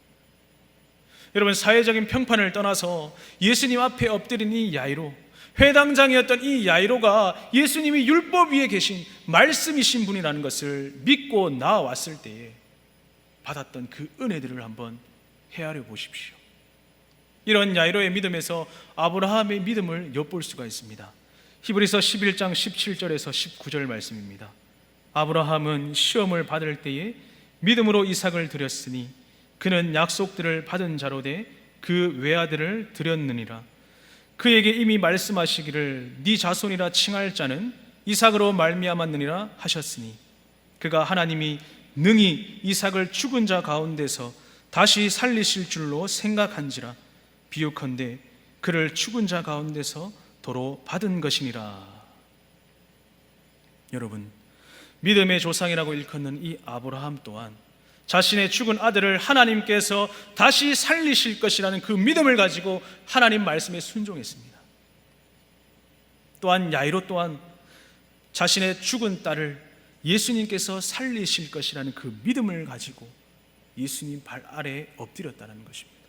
여러분, 사회적인 평판을 떠나서 예수님 앞에 엎드린 이 야이로, 회당장이었던 이 야이로가 예수님이 율법 위에 계신 말씀이신 분이라는 것을 믿고 나왔을 때에 받았던 그 은혜들을 한번 헤아려 보십시오. 이런 야이로의 믿음에서 아브라함의 믿음을 엿볼 수가 있습니다. 히브리서 11장 17절에서 19절 말씀입니다. 아브라함은 시험을 받을 때에 믿음으로 이삭을 드렸으니 그는 약속들을 받은 자로 돼 그 외아들을 드렸느니라. 그에게 이미 말씀하시기를 네 자손이라 칭할 자는 이삭으로 말미암았느니라 하셨으니 그가 하나님이 능히 이삭을 죽은 자 가운데서 다시 살리실 줄로 생각한지라. 비유컨대 그를 죽은 자 가운데서 도로 받은 것이니라. 여러분, 믿음의 조상이라고 일컫는 이 아브라함 또한 자신의 죽은 아들을 하나님께서 다시 살리실 것이라는 그 믿음을 가지고 하나님 말씀에 순종했습니다. 또한 야이로 또한 자신의 죽은 딸을 예수님께서 살리실 것이라는 그 믿음을 가지고 예수님 발 아래에 엎드렸다는 것입니다.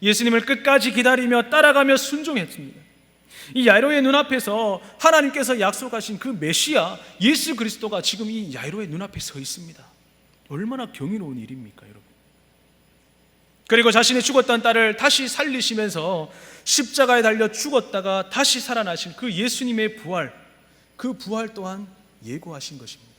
예수님을 끝까지 기다리며 따라가며 순종했습니다. 이 야이로의 눈앞에서 하나님께서 약속하신 그 메시아 예수 그리스도가 지금 이 야이로의 눈앞에 서 있습니다. 얼마나 경이로운 일입니까, 여러분? 그리고 자신의 죽었던 딸을 다시 살리시면서 십자가에 달려 죽었다가 다시 살아나신 그 예수님의 부활, 그 부활 또한 예고하신 것입니다.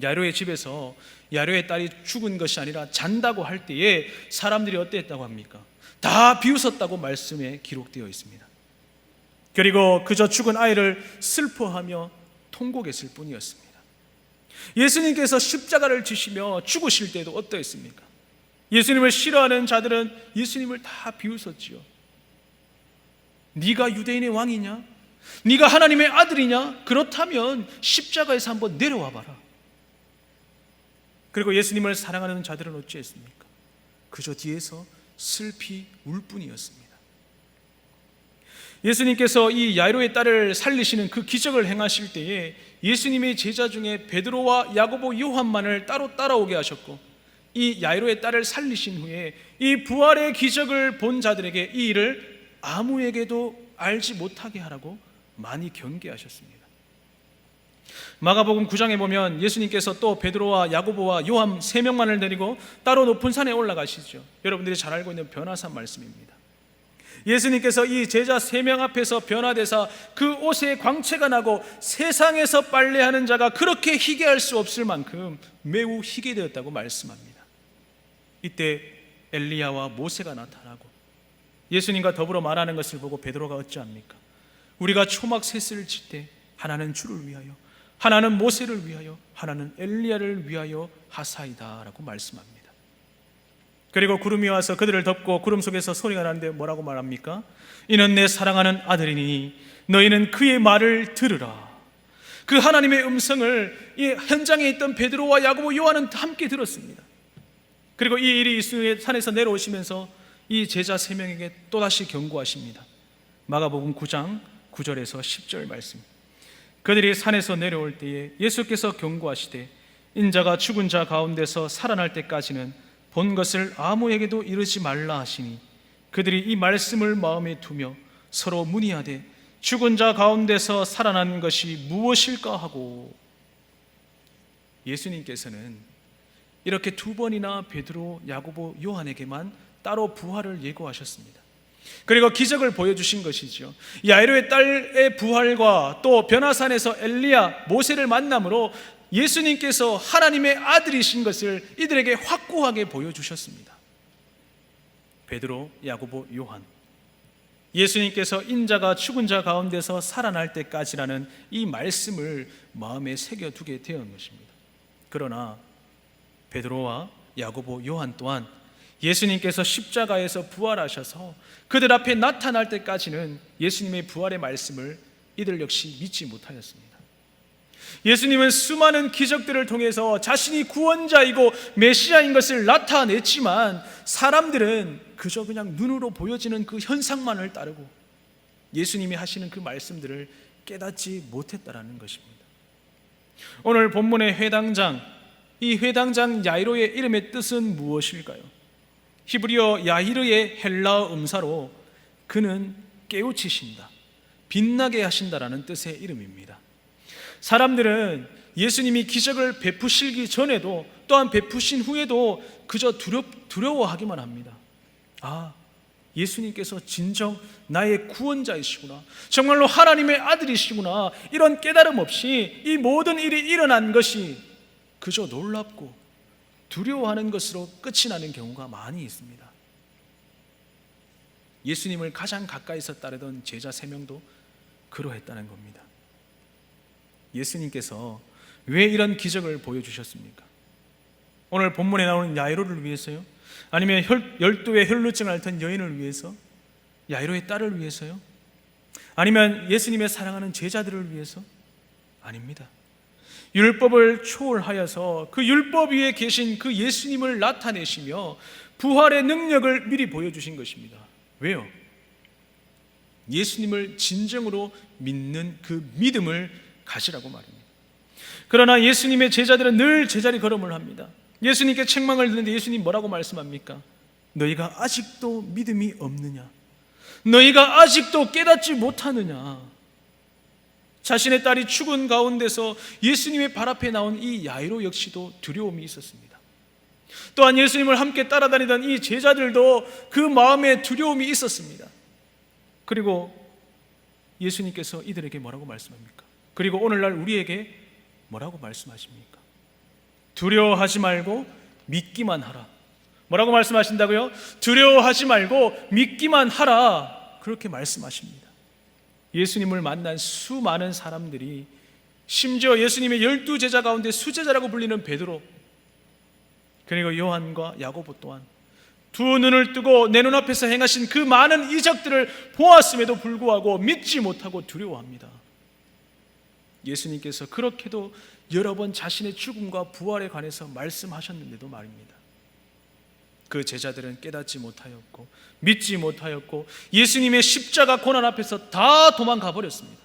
야이로의 집에서 야이로의 딸이 죽은 것이 아니라 잔다고 할 때에 사람들이 어땠다고 합니까? 다 비웃었다고 말씀에 기록되어 있습니다. 그리고 그저 죽은 아이를 슬퍼하며 통곡했을 뿐이었습니다. 예수님께서 십자가를 지시며 죽으실 때도 어떠했습니까? 예수님을 싫어하는 자들은 예수님을 다 비웃었지요. 네가 유대인의 왕이냐? 네가 하나님의 아들이냐? 그렇다면 십자가에서 한번 내려와 봐라. 그리고 예수님을 사랑하는 자들은 어찌했습니까? 그저 뒤에서 슬피 울 뿐이었습니다. 예수님께서 이 야이로의 딸을 살리시는 그 기적을 행하실 때에 예수님의 제자 중에 베드로와 야고보, 요한만을 따로 따라오게 하셨고, 이 야이로의 딸을 살리신 후에 이 부활의 기적을 본 자들에게 이 일을 아무에게도 알지 못하게 하라고 많이 경계하셨습니다. 마가복음 9장에 보면 예수님께서 또 베드로와 야고보와 요한 3명만을 데리고 따로 높은 산에 올라가시죠. 여러분들이 잘 알고 있는 변화산 말씀입니다. 예수님께서 이 제자 3명 앞에서 변화되사 그 옷에 광채가 나고 세상에서 빨래하는 자가 그렇게 희게할 수 없을 만큼 매우 희게 되었다고 말씀합니다. 이때 엘리야와 모세가 나타나고 예수님과 더불어 말하는 것을 보고 베드로가 어찌합니까? 우리가 초막 셋을 칠 때 하나는 주를 위하여, 하나는 모세를 위하여, 하나는 엘리야를 위하여 하사이다 라고 말씀합니다. 그리고 구름이 와서 그들을 덮고 구름 속에서 소리가 나는데 뭐라고 말합니까? 이는 내 사랑하는 아들이니 너희는 그의 말을 들으라. 그 하나님의 음성을 이 현장에 있던 베드로와 야고보, 요한은 함께 들었습니다. 그리고 이 일이 이스라엘 산에서 내려오시면서 이 제자 3명에게 또다시 경고하십니다. 마가복음 9장 9절에서 10절 말씀. 그들이 산에서 내려올 때에 예수께서 경고하시되 인자가 죽은 자 가운데서 살아날 때까지는 본 것을 아무에게도 이르지 말라 하시니 그들이 이 말씀을 마음에 두며 서로 문의하되 죽은 자 가운데서 살아난 것이 무엇일까 하고. 예수님께서는 이렇게 2번이나 베드로, 야고보, 요한에게만 따로 부활을 예고하셨습니다. 그리고 기적을 보여주신 것이죠. 야이로의 딸의 부활과 또 변화산에서 엘리야, 모세를 만남으로 예수님께서 하나님의 아들이신 것을 이들에게 확고하게 보여주셨습니다. 베드로, 야고보, 요한, 예수님께서 인자가 죽은 자 가운데서 살아날 때까지라는 이 말씀을 마음에 새겨두게 되었는 것입니다. 그러나 베드로와 야고보, 요한 또한 예수님께서 십자가에서 부활하셔서 그들 앞에 나타날 때까지는 예수님의 부활의 말씀을 이들 역시 믿지 못하였습니다. 예수님은 수많은 기적들을 통해서 자신이 구원자이고 메시아인 것을 나타냈지만 사람들은 그저 그냥 눈으로 보여지는 그 현상만을 따르고 예수님이 하시는 그 말씀들을 깨닫지 못했다라는 것입니다. 오늘 본문의 회당장, 이 회당장 야이로의 이름의 뜻은 무엇일까요? 히브리어 야히르의 헬라어 음사로 그는 깨우치신다, 빛나게 하신다라는 뜻의 이름입니다. 사람들은 예수님이 기적을 베푸시기 전에도 또한 베푸신 후에도 그저 두려워하기만 합니다. 아, 예수님께서 진정 나의 구원자이시구나, 정말로 하나님의 아들이시구나, 이런 깨달음 없이 이 모든 일이 일어난 것이 그저 놀랍고 두려워하는 것으로 끝이 나는 경우가 많이 있습니다. 예수님을 가장 가까이서 따르던 제자 3명도 그러했다는 겁니다. 예수님께서 왜 이런 기적을 보여주셨습니까? 오늘 본문에 나오는 야이로를 위해서요? 아니면 12의 혈루증을 앓던 여인을 위해서? 야이로의 딸을 위해서요? 아니면 예수님의 사랑하는 제자들을 위해서? 아닙니다. 율법을 초월하여서 그 율법 위에 계신 그 예수님을 나타내시며 부활의 능력을 미리 보여주신 것입니다. 왜요? 예수님을 진정으로 믿는 그 믿음을 가지라고 말입니다. 그러나 예수님의 제자들은 늘 제자리 걸음을 합니다. 예수님께 책망을 듣는데 예수님 뭐라고 말씀합니까? 너희가 아직도 믿음이 없느냐? 너희가 아직도 깨닫지 못하느냐? 자신의 딸이 죽은 가운데서 예수님의 발 앞에 나온 이 야이로 역시도 두려움이 있었습니다. 또한 예수님을 함께 따라다니던 이 제자들도 그 마음에 두려움이 있었습니다. 그리고 예수님께서 이들에게 뭐라고 말씀합니까? 그리고 오늘날 우리에게 뭐라고 말씀하십니까? 두려워하지 말고 믿기만 하라. 뭐라고 말씀하신다고요? 두려워하지 말고 믿기만 하라. 그렇게 말씀하십니다. 예수님을 만난 수많은 사람들이, 심지어 예수님의 12제자 가운데 수제자라고 불리는 베드로, 그리고 요한과 야고보 또한 두 눈을 뜨고 내 눈앞에서 행하신 그 많은 이적들을 보았음에도 불구하고 믿지 못하고 두려워합니다. 예수님께서 그렇게도 여러 번 자신의 죽음과 부활에 관해서 말씀하셨는데도 말입니다. 그 제자들은 깨닫지 못하였고 믿지 못하였고 예수님의 십자가 고난 앞에서 다 도망가 버렸습니다.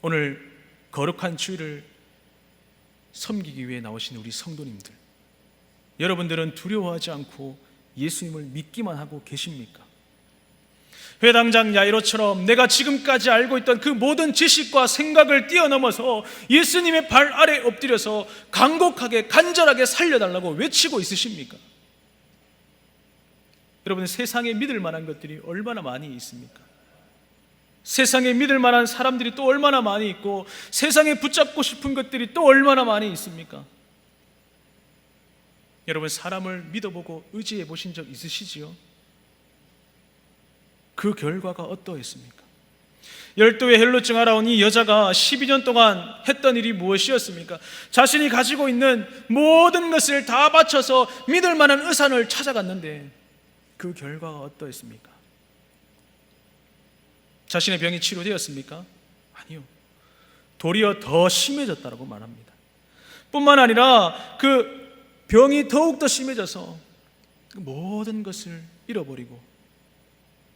오늘 거룩한 주일을 섬기기 위해 나오신 우리 성도님들, 여러분들은 두려워하지 않고 예수님을 믿기만 하고 계십니까? 회당장 야이로처럼 내가 지금까지 알고 있던 그 모든 지식과 생각을 뛰어넘어서 예수님의 발 아래 엎드려서 간곡하게 간절하게 살려달라고 외치고 있으십니까? 여러분, 세상에 믿을 만한 것들이 얼마나 많이 있습니까? 세상에 믿을 만한 사람들이 또 얼마나 많이 있고 세상에 붙잡고 싶은 것들이 또 얼마나 많이 있습니까? 여러분, 사람을 믿어보고 의지해 보신 적 있으시지요? 그 결과가 어떠했습니까? 12의 헬루증 알아온 이 여자가 12년 동안 했던 일이 무엇이었습니까? 자신이 가지고 있는 모든 것을 다 바쳐서 믿을 만한 의사를 찾아갔는데 그 결과가 어떠했습니까? 자신의 병이 치료되었습니까? 아니요. 도리어 더 심해졌다고 말합니다. 뿐만 아니라 그 병이 더욱더 심해져서 모든 것을 잃어버리고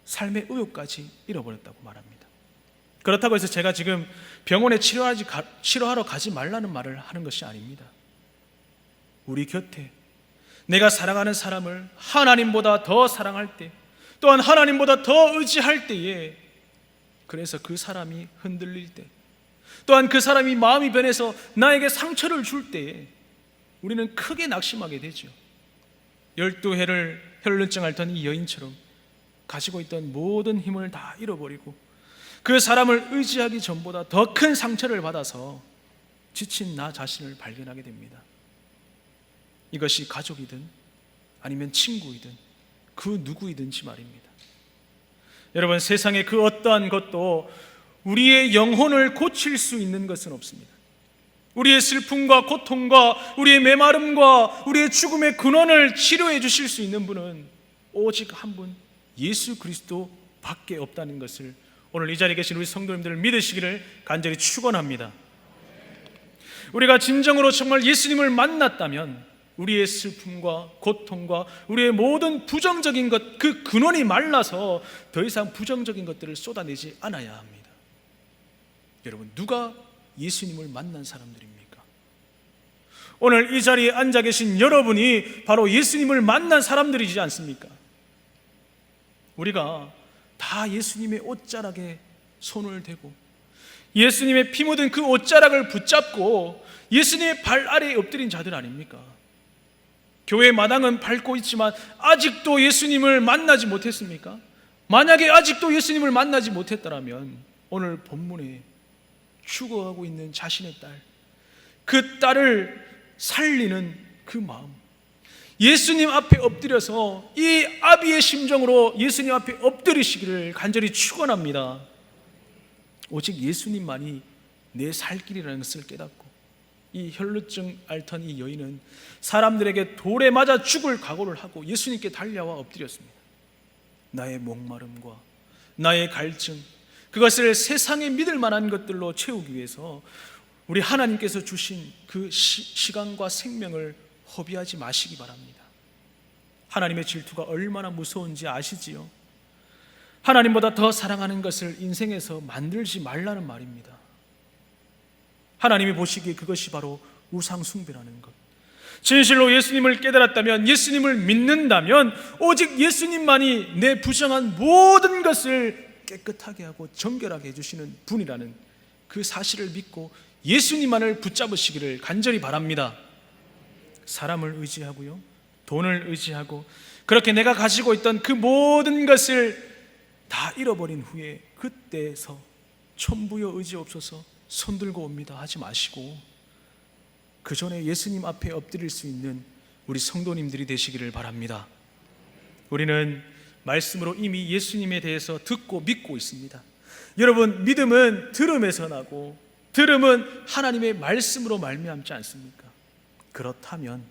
삶의 의욕까지 잃어버렸다고 말합니다. 그렇다고 해서 제가 지금 병원에 치료하러 가지 말라는 말을 하는 것이 아닙니다. 우리 곁에 내가 사랑하는 사람을 하나님보다 더 사랑할 때, 또한 하나님보다 더 의지할 때에, 그래서 그 사람이 흔들릴 때, 또한 그 사람이 마음이 변해서 나에게 상처를 줄 때에 우리는 크게 낙심하게 되죠. 12해를 혈루증 앓던 이 여인처럼 가지고 있던 모든 힘을 다 잃어버리고 그 사람을 의지하기 전보다 더 큰 상처를 받아서 지친 나 자신을 발견하게 됩니다. 이것이 가족이든 아니면 친구이든 그 누구이든지 말입니다. 여러분, 세상에 그 어떠한 것도 우리의 영혼을 고칠 수 있는 것은 없습니다. 우리의 슬픔과 고통과 우리의 메마름과 우리의 죽음의 근원을 치료해 주실 수 있는 분은 오직 한 분, 예수 그리스도 밖에 없다는 것을 오늘 이 자리에 계신 우리 성도님들을 믿으시기를 간절히 축원합니다. 우리가 진정으로 정말 예수님을 만났다면 우리의 슬픔과 고통과 우리의 모든 부정적인 것, 그 근원이 말라서 더 이상 부정적인 것들을 쏟아내지 않아야 합니다. 여러분, 누가 예수님을 만난 사람들입니까? 오늘 이 자리에 앉아 계신 여러분이 바로 예수님을 만난 사람들이지 않습니까? 우리가 다 예수님의 옷자락에 손을 대고 예수님의 피 묻은 그 옷자락을 붙잡고 예수님의 발 아래에 엎드린 자들 아닙니까? 교회 마당은 밟고 있지만 아직도 예수님을 만나지 못했습니까? 만약에 아직도 예수님을 만나지 못했더라면 오늘 본문에 죽어가고 있는 자신의 딸, 그 딸을 살리는 그 마음, 예수님 앞에 엎드려서 이 아비의 심정으로 예수님 앞에 엎드리시기를 간절히 축원합니다. 오직 예수님만이 내 살 길이라는 것을 깨닫고 이 혈루증 앓던 이 여인은 사람들에게 돌에 맞아 죽을 각오를 하고 예수님께 달려와 엎드렸습니다. 나의 목마름과 나의 갈증, 그것을 세상에 믿을 만한 것들로 채우기 위해서 우리 하나님께서 주신 그 시간과 생명을 허비하지 마시기 바랍니다. 하나님의 질투가 얼마나 무서운지 아시지요? 하나님보다 더 사랑하는 것을 인생에서 만들지 말라는 말입니다. 하나님이 보시기에 그것이 바로 우상 숭배라는 것. 진실로 예수님을 깨달았다면, 예수님을 믿는다면 오직 예수님만이 내 부정한 모든 것을 깨끗하게 하고 정결하게 해주시는 분이라는 그 사실을 믿고 예수님만을 붙잡으시기를 간절히 바랍니다. 사람을 의지하고요, 돈을 의지하고 그렇게 내가 가지고 있던 그 모든 것을 다 잃어버린 후에 그때서 천부여 의지없어서 손들고 옵니다 하지 마시고, 그 전에 예수님 앞에 엎드릴 수 있는 우리 성도님들이 되시기를 바랍니다. 우리는 말씀으로 이미 예수님에 대해서 듣고 믿고 있습니다. 여러분, 믿음은 들음에서 나고 들음은 하나님의 말씀으로 말미암지 않습니까? 그렇다면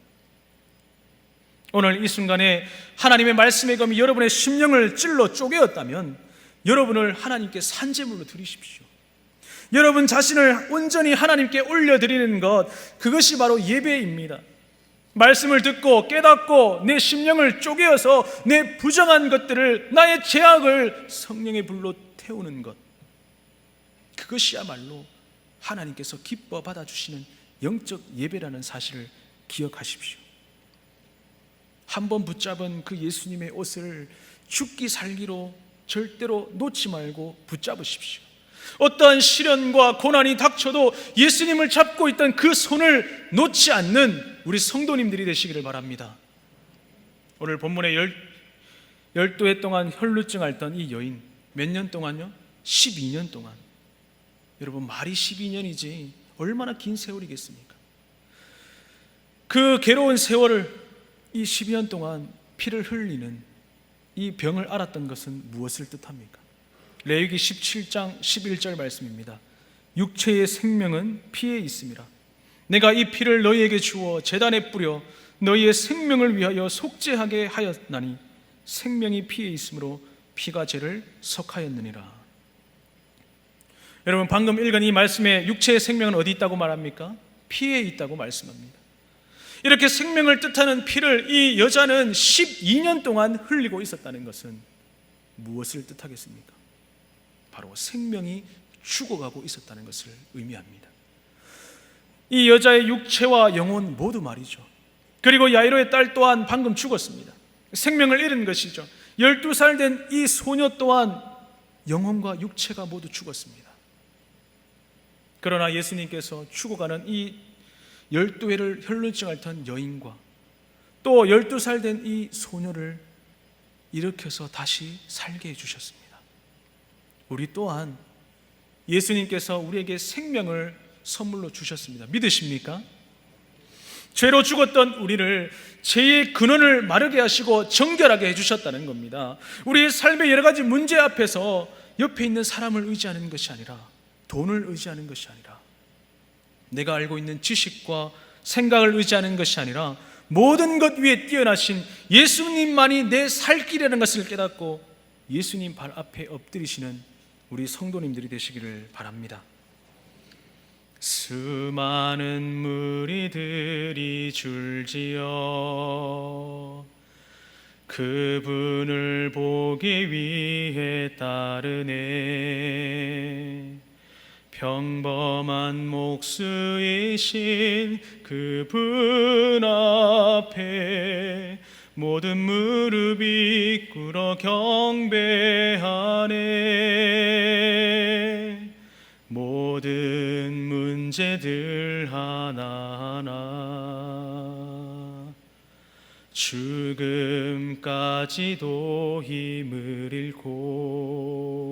오늘 이 순간에 하나님의 말씀의 검이 여러분의 심령을 찔러 쪼개었다면 여러분을 하나님께 산제물로 드리십시오. 여러분 자신을 온전히 하나님께 올려드리는 것, 그것이 바로 예배입니다. 말씀을 듣고 깨닫고 내 심령을 쪼개어서 내 부정한 것들을, 나의 죄악을 성령의 불로 태우는 것, 그것이야말로 하나님께서 기뻐 받아주시는 영적 예배라는 사실을 기억하십시오. 한번 붙잡은 그 예수님의 옷을 죽기 살기로 절대로 놓지 말고 붙잡으십시오. 어떠한 시련과 고난이 닥쳐도 예수님을 잡고 있던 그 손을 놓지 않는 우리 성도님들이 되시기를 바랍니다. 오늘 본문에 12해 동안 혈루증 앓던 이 여인, 몇 년 동안요? 12년 동안. 여러분, 말이 12년이지 얼마나 긴 세월이겠습니까? 그 괴로운 세월을, 이 12년 동안 피를 흘리는 이 병을 앓았던 것은 무엇을 뜻합니까? 레위기 17장 11절 말씀입니다. 육체의 생명은 피에 있음이라. 내가 이 피를 너희에게 주어 제단에 뿌려 너희의 생명을 위하여 속죄하게 하였나니 생명이 피에 있으므로 피가 죄를 속하였느니라. 여러분, 방금 읽은 이 말씀에 육체의 생명은 어디 있다고 말합니까? 피에 있다고 말씀합니다. 이렇게 생명을 뜻하는 피를 이 여자는 12년 동안 흘리고 있었다는 것은 무엇을 뜻하겠습니까? 바로 생명이 죽어가고 있었다는 것을 의미합니다. 이 여자의 육체와 영혼 모두 말이죠. 그리고 야이로의 딸 또한 방금 죽었습니다. 생명을 잃은 것이죠. 12살 된 이 소녀 또한 영혼과 육체가 모두 죽었습니다. 그러나 예수님께서 죽어가는 이 12회를 혈루증 앓던 여인과 또 12살 된 이 소녀를 일으켜서 다시 살게 해주셨습니다. 우리 또한 예수님께서 우리에게 생명을 선물로 주셨습니다. 믿으십니까? 죄로 죽었던 우리를 죄의 근원을 마르게 하시고 정결하게 해주셨다는 겁니다. 우리의 삶의 여러 가지 문제 앞에서 옆에 있는 사람을 의지하는 것이 아니라, 돈을 의지하는 것이 아니라, 내가 알고 있는 지식과 생각을 의지하는 것이 아니라 모든 것 위에 뛰어나신 예수님만이 내 살 길이라는 것을 깨닫고 예수님 발 앞에 엎드리시는 우리 성도님들이 되시기를 바랍니다. 수많은 무리들이 줄지어 그분을 보기 위해 따르네. 평범한 목수이신 그분 앞에 모든 무릎이 꿇어 경배하네. 모든 문제들 하나하나 죽음까지도 힘을 잃고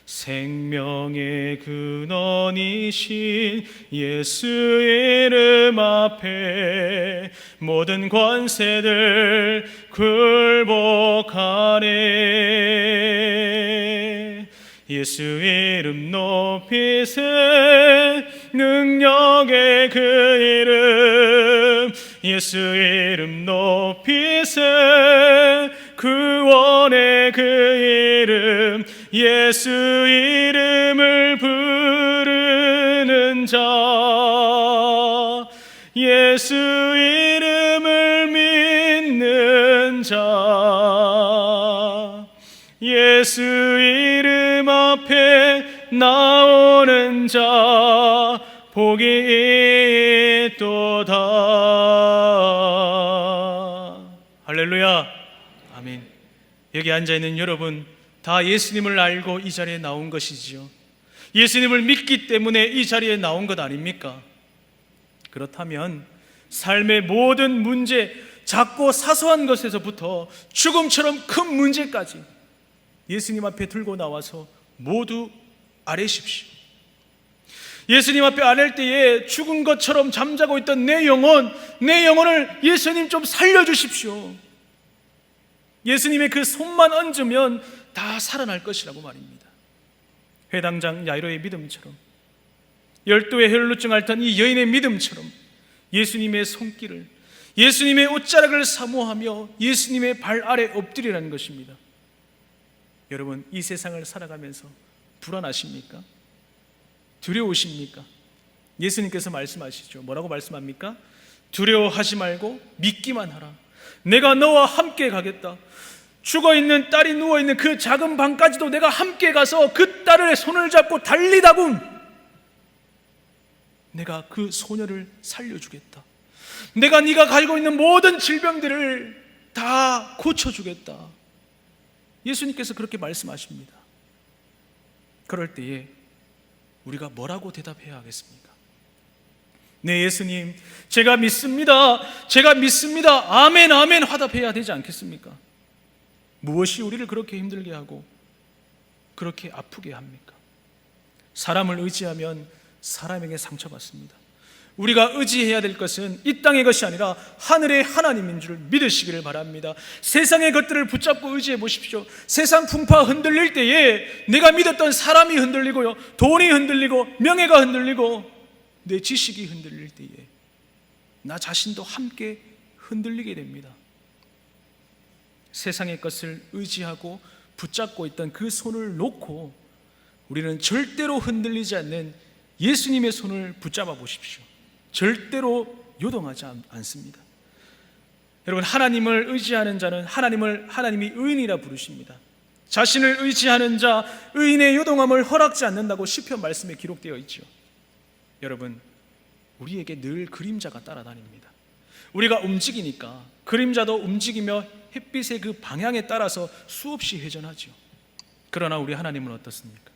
생명의 근원이신 예수 이름 앞에 모든 권세들 굴복하네. 예수 이름 높이세. 능력의 그 이름 예수 이름 높이세. 구원의 그 이름 예수 이름을 부르는 자, 예수 이름을 믿는 자, 예수 이름 앞에 나오는 자 복이 있도다. 할렐루야. 아멘. 여기 앉아있는 여러분 다 예수님을 알고 이 자리에 나온 것이지요. 예수님을 믿기 때문에 이 자리에 나온 것 아닙니까? 그렇다면 삶의 모든 문제, 작고 사소한 것에서부터 죽음처럼 큰 문제까지 예수님 앞에 들고 나와서 모두 아뢰십시오. 예수님 앞에 아랠 때에 죽은 것처럼 잠자고 있던 내 영혼을 예수님 좀 살려주십시오. 예수님의 그 손만 얹으면 다 살아날 것이라고 말입니다. 회당장 야이로의 믿음처럼, 12의 혈루증 앓던 이 여인의 믿음처럼 예수님의 손길을, 예수님의 옷자락을 사모하며 예수님의 발 아래 엎드리라는 것입니다. 여러분, 이 세상을 살아가면서 불안하십니까? 두려우십니까? 예수님께서 말씀하시죠. 뭐라고 말씀합니까? 두려워하지 말고 믿기만 하라. 내가 너와 함께 가겠다. 죽어있는 딸이 누워있는 그 작은 방까지도 내가 함께 가서 그 딸의 손을 잡고 달리다군 내가 그 소녀를 살려주겠다. 내가 네가 가지고 있는 모든 질병들을 다 고쳐주겠다. 예수님께서 그렇게 말씀하십니다. 그럴 때에 우리가 뭐라고 대답해야 하겠습니까? 네, 예수님, 제가 믿습니다. 아멘, 아멘 화답해야 되지 않겠습니까? 무엇이 우리를 그렇게 힘들게 하고 그렇게 아프게 합니까? 사람을 의지하면 사람에게 상처받습니다. 우리가 의지해야 될 것은 이 땅의 것이 아니라 하늘의 하나님인 줄 믿으시기를 바랍니다. 세상의 것들을 붙잡고 의지해 보십시오. 세상 풍파 흔들릴 때에 내가 믿었던 사람이 흔들리고요, 돈이 흔들리고 명예가 흔들리고 내 지식이 흔들릴 때에 나 자신도 함께 흔들리게 됩니다. 세상의 것을 의지하고 붙잡고 있던 그 손을 놓고 우리는 절대로 흔들리지 않는 예수님의 손을 붙잡아 보십시오. 절대로 요동하지 않습니다. 여러분, 하나님을 의지하는 자는 하나님이 의인이라 부르십니다. 자신을 의지하는 자, 의인의 요동함을 허락지 않는다고 시편 말씀에 기록되어 있죠. 여러분, 우리에게 늘 그림자가 따라다닙니다. 우리가 움직이니까 그림자도 움직이며 햇빛의 그 방향에 따라서 수없이 회전하죠. 그러나 우리 하나님은 어떻습니까?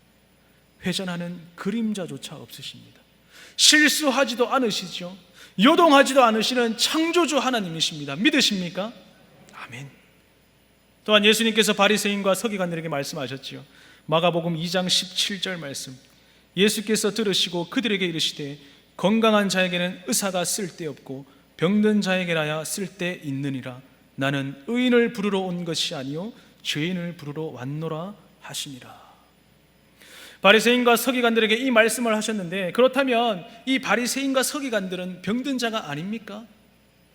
회전하는 그림자조차 없으십니다. 실수하지도 않으시죠. 요동하지도 않으시는 창조주 하나님이십니다. 믿으십니까? 아멘. 또한 예수님께서 바리새인과 서기관들에게 말씀하셨지요. 마가복음 2장 17절 말씀, 예수께서 들으시고 그들에게 이르시되 건강한 자에게는 의사가 쓸데없고 병든 자에게라야 쓸데있느니라. 나는 의인을 부르러 온 것이 아니요 죄인을 부르러 왔노라 하시니라. 바리새인과 서기관들에게 이 말씀을 하셨는데, 그렇다면 이 바리새인과 서기관들은 병든 자가 아닙니까?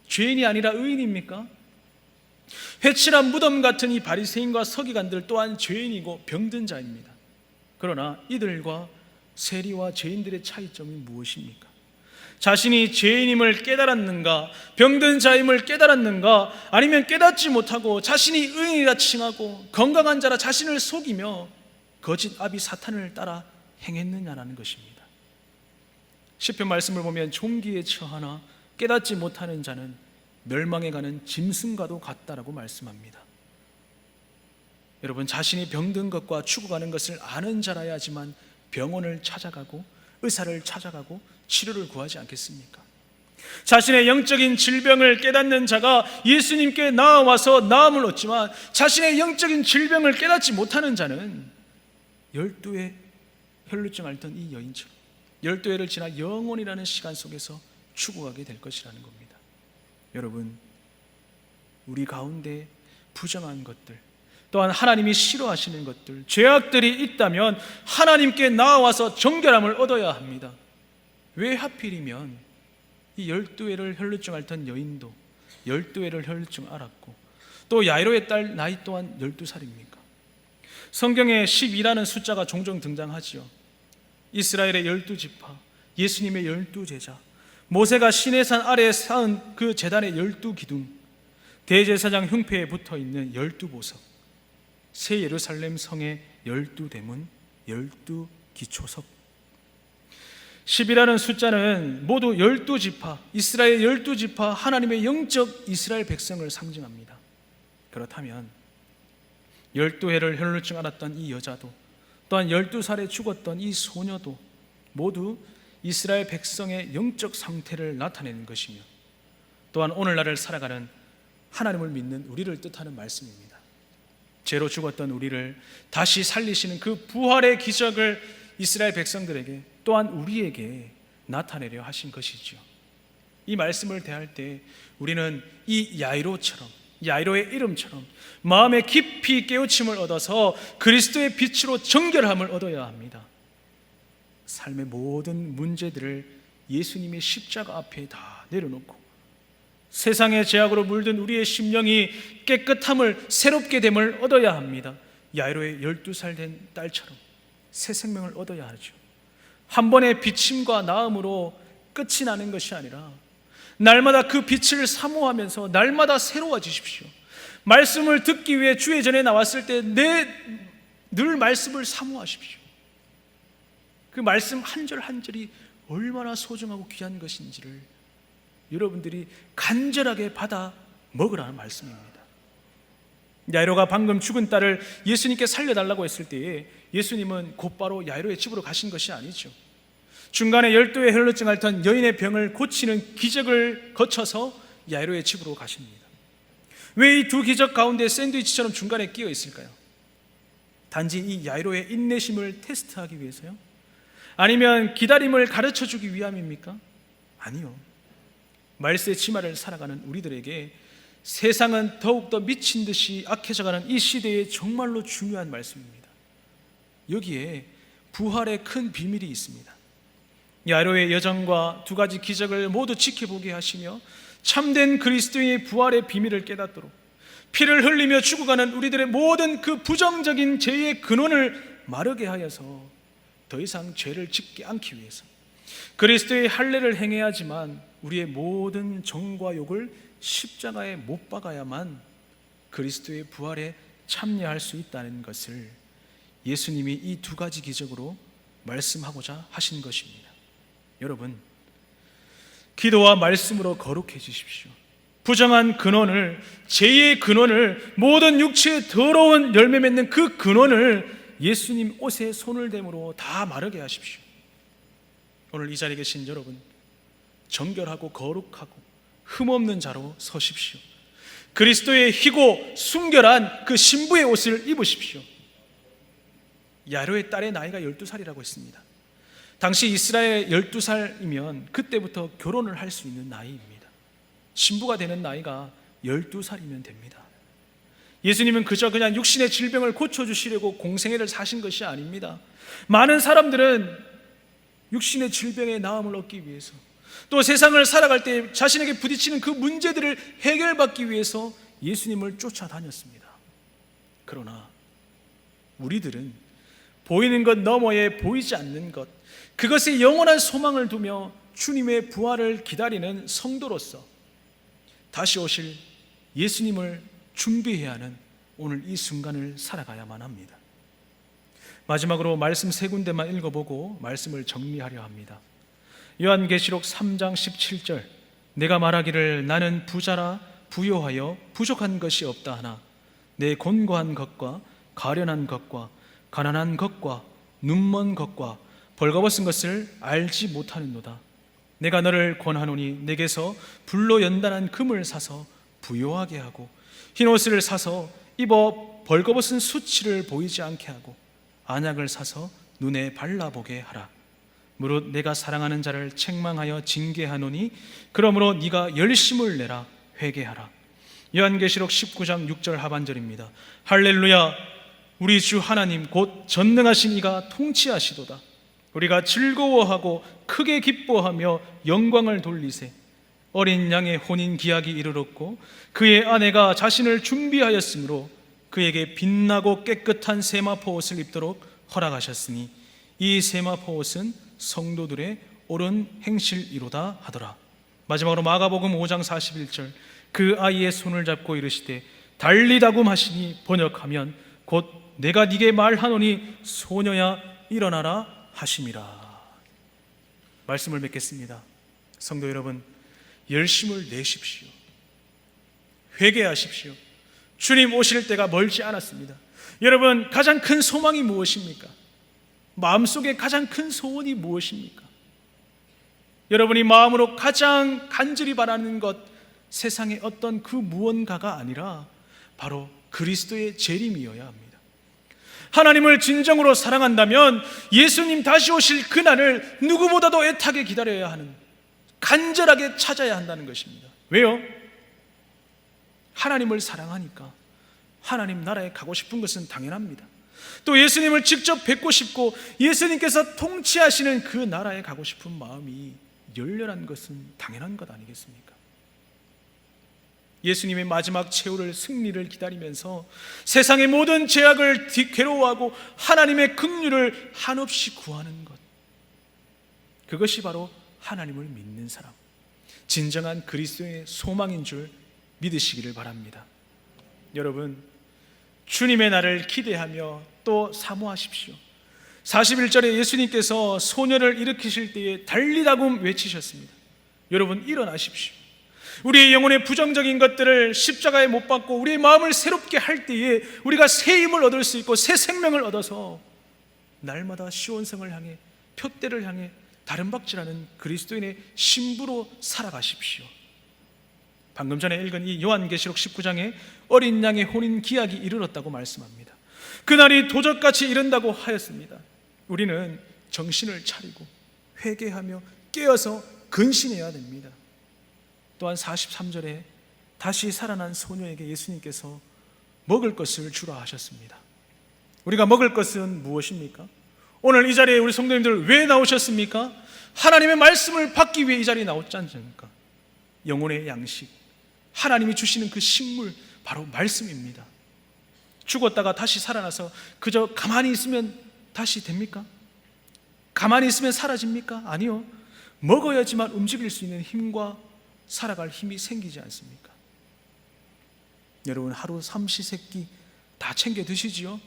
죄인이 아니라 의인입니까? 회칠한 무덤 같은 이 바리새인과 서기관들 또한 죄인이고 병든 자입니다. 그러나 이들과 세리와 죄인들의 차이점이 무엇입니까? 자신이 죄인임을 깨달았는가, 병든 자임을 깨달았는가, 아니면 깨닫지 못하고 자신이 의인이라 칭하고 건강한 자라 자신을 속이며 거짓 아비 사탄을 따라 행했느냐라는 것입니다. 시편 말씀을 보면 종기에 처하나 깨닫지 못하는 자는 멸망에 가는 짐승과도 같다라고 말씀합니다. 여러분, 자신이 병든 것과 죽어가는 것을 아는 자라야지만 병원을 찾아가고 의사를 찾아가고 치료를 구하지 않겠습니까? 자신의 영적인 질병을 깨닫는 자가 예수님께 나아와서 나음을 얻지만, 자신의 영적인 질병을 깨닫지 못하는 자는 12의 혈루증 앓던 이 여인처럼 12회를 지나 영원이라는 시간 속에서 죽어가게 될 것이라는 겁니다. 여러분, 우리 가운데 부정한 것들, 또한 하나님이 싫어하시는 것들, 죄악들이 있다면 하나님께 나아와서 정결함을 얻어야 합니다. 왜 하필이면 이 12회를 혈루증 앓던 여인도 12회를 혈루증 앓았고 또 야이로의 딸 나이 또한 12살입니까? 성경에 12라는 숫자가 종종 등장하지요. 이스라엘의 12지파, 예수님의 12제자, 모세가 시내산 아래에 쌓은 그 제단의 12기둥, 대제사장 흉패에 붙어있는 12보석, 새 예루살렘 성의 12대문, 12기초석. 10이라는 숫자는 모두 12지파, 이스라엘 12지파, 하나님의 영적 이스라엘 백성을 상징합니다. 그렇다면 12해를 혈루증 앓았던 이 여자도, 또한 12살에 죽었던 이 소녀도 모두 이스라엘 백성의 영적 상태를 나타내는 것이며, 또한 오늘날을 살아가는 하나님을 믿는 우리를 뜻하는 말씀입니다. 죄로 죽었던 우리를 다시 살리시는 그 부활의 기적을 이스라엘 백성들에게, 또한 우리에게 나타내려 하신 것이죠. 이 말씀을 대할 때 우리는 이 야이로처럼, 야이로의 이름처럼 마음에 깊이 깨우침을 얻어서 그리스도의 빛으로 정결함을 얻어야 합니다. 삶의 모든 문제들을 예수님의 십자가 앞에 다 내려놓고 세상의 죄악으로 물든 우리의 심령이 깨끗함을, 새롭게 됨을 얻어야 합니다. 야이로의 12살 된 딸처럼 새 생명을 얻어야 하죠. 한 번의 비침과 나음으로 끝이 나는 것이 아니라 날마다 그 빛을 사모하면서 날마다 새로워지십시오. 말씀을 듣기 위해 주의 전에 나왔을 때 늘 말씀을 사모하십시오. 그 말씀 한 절 한 절이 얼마나 소중하고 귀한 것인지를 여러분들이 간절하게 받아 먹으라는 말씀입니다. 야이로가 방금 죽은 딸을 예수님께 살려달라고 했을 때에 예수님은 곧바로 야이로의 집으로 가신 것이 아니죠. 중간에 12의 혈루증 앓던 여인의 병을 고치는 기적을 거쳐서 야이로의 집으로 가십니다. 왜 이 두 기적 가운데 샌드위치처럼 중간에 끼어 있을까요? 단지 이 야이로의 인내심을 테스트하기 위해서요? 아니면 기다림을 가르쳐 주기 위함입니까? 아니요. 말세의 치마를 살아가는 우리들에게 세상은 더욱더 미친 듯이 악해져가는 이 시대에 정말로 중요한 말씀입니다. 여기에 부활의 큰 비밀이 있습니다. 야이로의 여정과 두 가지 기적을 모두 지켜보게 하시며 참된 그리스도의 부활의 비밀을 깨닫도록, 피를 흘리며 죽어가는 우리들의 모든 그 부정적인 죄의 근원을 마르게 하여서 더 이상 죄를 짓지 않기 위해서 그리스도의 할례를 행해야지만 우리의 모든 정과 욕을 십자가에 못 박아야만 그리스도의 부활에 참여할 수 있다는 것을 예수님이 이 두 가지 기적으로 말씀하고자 하신 것입니다. 여러분, 기도와 말씀으로 거룩해지십시오. 부정한 근원을, 죄의 근원을, 모든 육체의 더러운 열매 맺는 그 근원을 예수님 옷에 손을 댐으로 다 마르게 하십시오. 오늘 이 자리에 계신 여러분, 정결하고 거룩하고 흠없는 자로 서십시오. 그리스도의 희고 순결한 그 신부의 옷을 입으십시오. 야이로의 딸의 나이가 12살이라고 했습니다. 당시 이스라엘 12살이면 그때부터 결혼을 할 수 있는 나이입니다. 신부가 되는 나이가 12살이면 됩니다. 예수님은 그냥 육신의 질병을 고쳐주시려고 공생애를 사신 것이 아닙니다. 많은 사람들은 육신의 질병의 나음을 얻기 위해서, 또 세상을 살아갈 때 자신에게 부딪히는 그 문제들을 해결받기 위해서 예수님을 쫓아다녔습니다. 그러나 우리들은 보이는 것 너머에 보이지 않는 것, 그것에 영원한 소망을 두며 주님의 부활을 기다리는 성도로서 다시 오실 예수님을 준비해야 하는 오늘 이 순간을 살아가야만 합니다. 마지막으로 말씀 세 군데만 읽어보고 말씀을 정리하려 합니다. 요한계시록 3장 17절, 내가 말하기를 나는 부자라 부요하여 부족한 것이 없다 하나 내 곤고한 것과 가련한 것과 가난한 것과 눈먼 것과 벌거벗은 것을 알지 못하는도다. 내가 너를 권하노니 내게서 불로 연단한 금을 사서 부요하게 하고 흰옷을 사서 입어 벌거벗은 수치를 보이지 않게 하고 안약을 사서 눈에 발라보게 하라. 무릇 내가 사랑하는 자를 책망하여 징계하노니 그러므로 네가 열심을 내라. 회개하라. 요한계시록 19장 6절 하반절입니다. 할렐루야. 우리 주 하나님 곧 전능하신 이가 통치하시도다. 우리가 즐거워하고 크게 기뻐하며 영광을 돌리세. 어린 양의 혼인 기약이 이르렀고 그의 아내가 자신을 준비하였으므로 그에게 빛나고 깨끗한 세마포 옷을 입도록 허락하셨으니 이 세마포 옷은 성도들의 옳은 행실이로다 하더라. 마지막으로 마가복음 5장 41절, 그 아이의 손을 잡고 이르시되 달리다굼 하시니 번역하면 곧 내가 네게 말하노니 소녀야 일어나라 하심이라. 말씀을 맺겠습니다. 성도 여러분, 열심을 내십시오. 회개하십시오. 주님 오실 때가 멀지 않았습니다. 여러분, 가장 큰 소망이 무엇입니까? 마음속에 가장 큰 소원이 무엇입니까? 여러분이 마음으로 가장 간절히 바라는 것, 세상의 어떤 그 무언가가 아니라 바로 그리스도의 재림이어야 합니다. 하나님을 진정으로 사랑한다면 예수님 다시 오실 그날을 누구보다도 애타게 기다려야 하는, 간절하게 찾아야 한다는 것입니다. 왜요? 하나님을 사랑하니까 하나님 나라에 가고 싶은 것은 당연합니다. 또 예수님을 직접 뵙고 싶고 예수님께서 통치하시는 그 나라에 가고 싶은 마음이 열렬한 것은 당연한 것 아니겠습니까? 예수님의 마지막 최후를, 승리를 기다리면서 세상의 모든 죄악을 괴로워하고 하나님의 긍휼을 한없이 구하는 것, 그것이 바로 하나님을 믿는 사람, 진정한 그리스도의 소망인 줄 믿으시기를 바랍니다. 여러분, 주님의 날을 기대하며 또 사모하십시오. 41절에 예수님께서 소녀를 일으키실 때에 달리다금 외치셨습니다. 여러분, 일어나십시오. 우리의 영혼의 부정적인 것들을 십자가에 못 박고 우리의 마음을 새롭게 할 때에 우리가 새 힘을 얻을 수 있고 새 생명을 얻어서 날마다 시온성을 향해, 표대를 향해 다름박질하는 그리스도인의 신부로 살아가십시오. 방금 전에 읽은 이 요한계시록 19장에 어린 양의 혼인 기약이 이르렀다고 말씀합니다. 그날이 도적같이 이른다고 하였습니다. 우리는 정신을 차리고 회개하며 깨어서 근신해야 됩니다. 또한 43절에 다시 살아난 소녀에게 예수님께서 먹을 것을 주라 하셨습니다. 우리가 먹을 것은 무엇입니까? 오늘 이 자리에 우리 성도님들 왜 나오셨습니까? 하나님의 말씀을 받기 위해 이 자리에 나왔지 않습니까? 영혼의 양식, 하나님이 주시는 그 식물, 바로 말씀입니다. 죽었다가 다시 살아나서 그저 가만히 있으면 다시 됩니까? 가만히 있으면 사라집니까? 아니요. 먹어야지만 움직일 수 있는 힘과 살아갈 힘이 생기지 않습니까? 여러분, 하루 삼시세끼 다 챙겨 드시지요?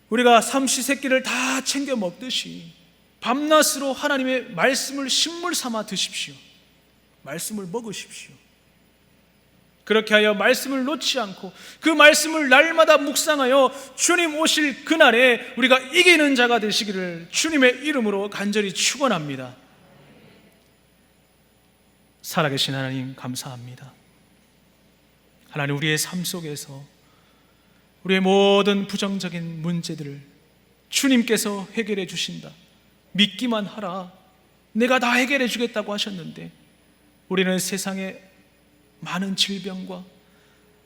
우리가 삼시세끼를 다 챙겨 먹듯이 밤낮으로 하나님의 말씀을 식물 삼아 드십시오. 말씀을 먹으십시오. 그렇게 하여 말씀을 놓지 않고 그 말씀을 날마다 묵상하여 주님 오실 그날에 우리가 이기는 자가 되시기를 주님의 이름으로 간절히 축원합니다. 살아계신 하나님, 감사합니다. 하나님, 우리의 삶 속에서 우리의 모든 부정적인 문제들을 주님께서 해결해 주신다, 믿기만 하라, 내가 다 해결해 주겠다고 하셨는데 우리는 세상에 많은 질병과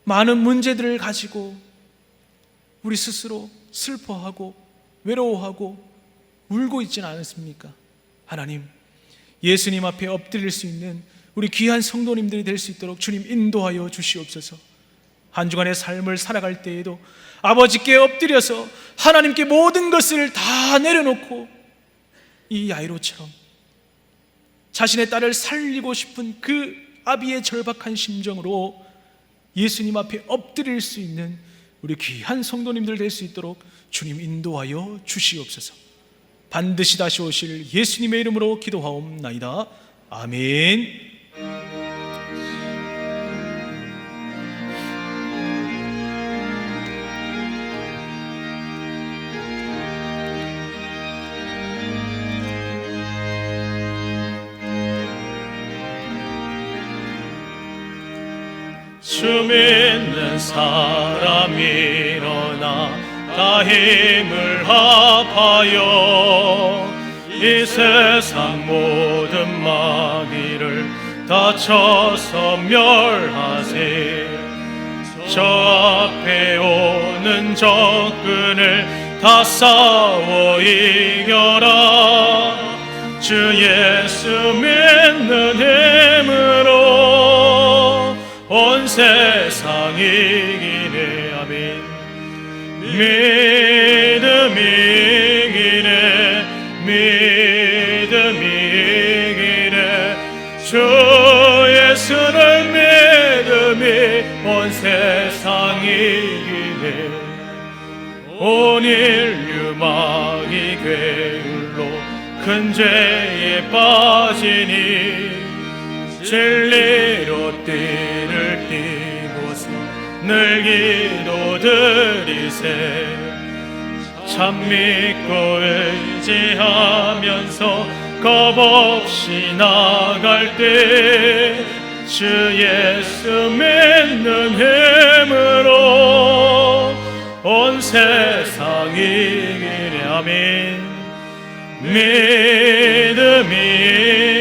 많은 문제들을 가지고 우리 스스로 슬퍼하고 외로워하고 울고 있지는 않습니까? 하나님, 예수님 앞에 엎드릴 수 있는 우리 귀한 성도님들이 될 수 있도록 주님 인도하여 주시옵소서. 한 주간의 삶을 살아갈 때에도 아버지께 엎드려서 하나님께 모든 것을 다 내려놓고 이 야이로처럼 자신의 딸을 살리고 싶은 그 아비의 절박한 심정으로 예수님 앞에 엎드릴 수 있는 우리 귀한 성도님들 될 수 있도록 주님 인도하여 주시옵소서. 반드시 다시 오실 예수님의 이름으로 기도하옵나이다. 아멘. 주 믿는 사람 일어나 다 힘을 합하여 이 세상 모든 마귀를 다 쳐서 멸하세. 저 앞에 오는 적군을 다 싸워 이겨라. 주 예수 믿는 힘으로 온 세상 이기네. 아멘. 믿음 이기네. 믿음 이기네. 주 예수를 믿음이 온 세상 이기네. 온 인류 마귀 괴율로 큰 죄에 빠지니 진리로 띠를 띠고서 늘 기도드리세. 참 믿고 의지하면서 겁없이 나갈 때 주 예수 믿는 힘으로 온 세상 이기네. 아멘. 믿음이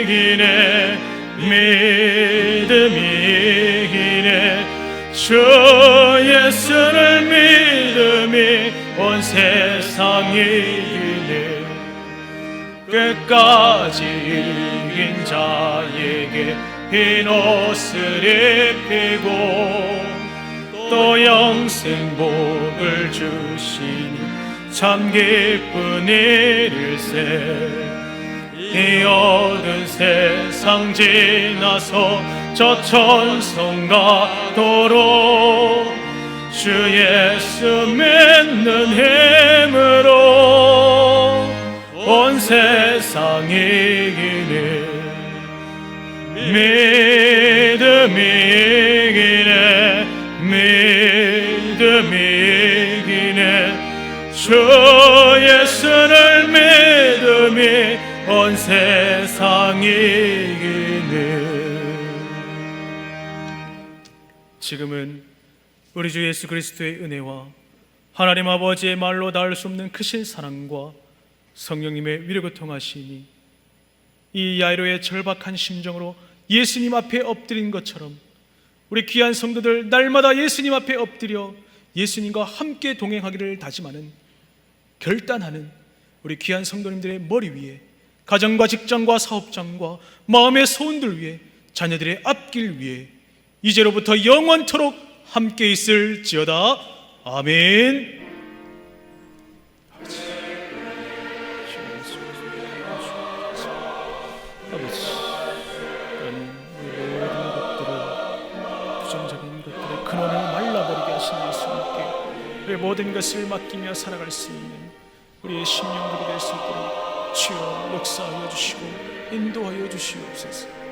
이기네. 믿음이 이기네. 주 예수를 믿음이 온 세상 이기네. 끝까지 이긴 자에게 흰 옷을 입히고 또 영생 복을 주시니 참 기쁜 일일세. 이 어두운 세상 지나서 저 천성 가도록 주 예수 믿는 힘으로 온 세상 이기네. 믿음이 이기네. 믿음이 이기네. 주 예수를 믿음이 온 세상 이기네. 지금은 우리 주 예수 그리스도의 은혜와 하나님 아버지의 말로 닿을 수 없는 크신 사랑과 성령님의 위로 교통하시니 이 야이로의 절박한 심정으로 예수님 앞에 엎드린 것처럼 우리 귀한 성도들 날마다 예수님 앞에 엎드려 예수님과 함께 동행하기를 다짐하는, 결단하는 우리 귀한 성도님들의 머리 위에 가정과 직장과 사업장과 마음의 소원들 위에 자녀들의 앞길 위에 이제로부터 영원토록 함께 있을지어다. 아멘. 아버지, 나는 우리 모든 것들을, 부정적인 것들의 근원을 말라버리게 하신 예수님께 우리 모든 것을 맡기며 살아갈 수 있는 우리의 심령들이 될 수 있도록 주여 역사하여 주시고 인도하여 주시옵소서.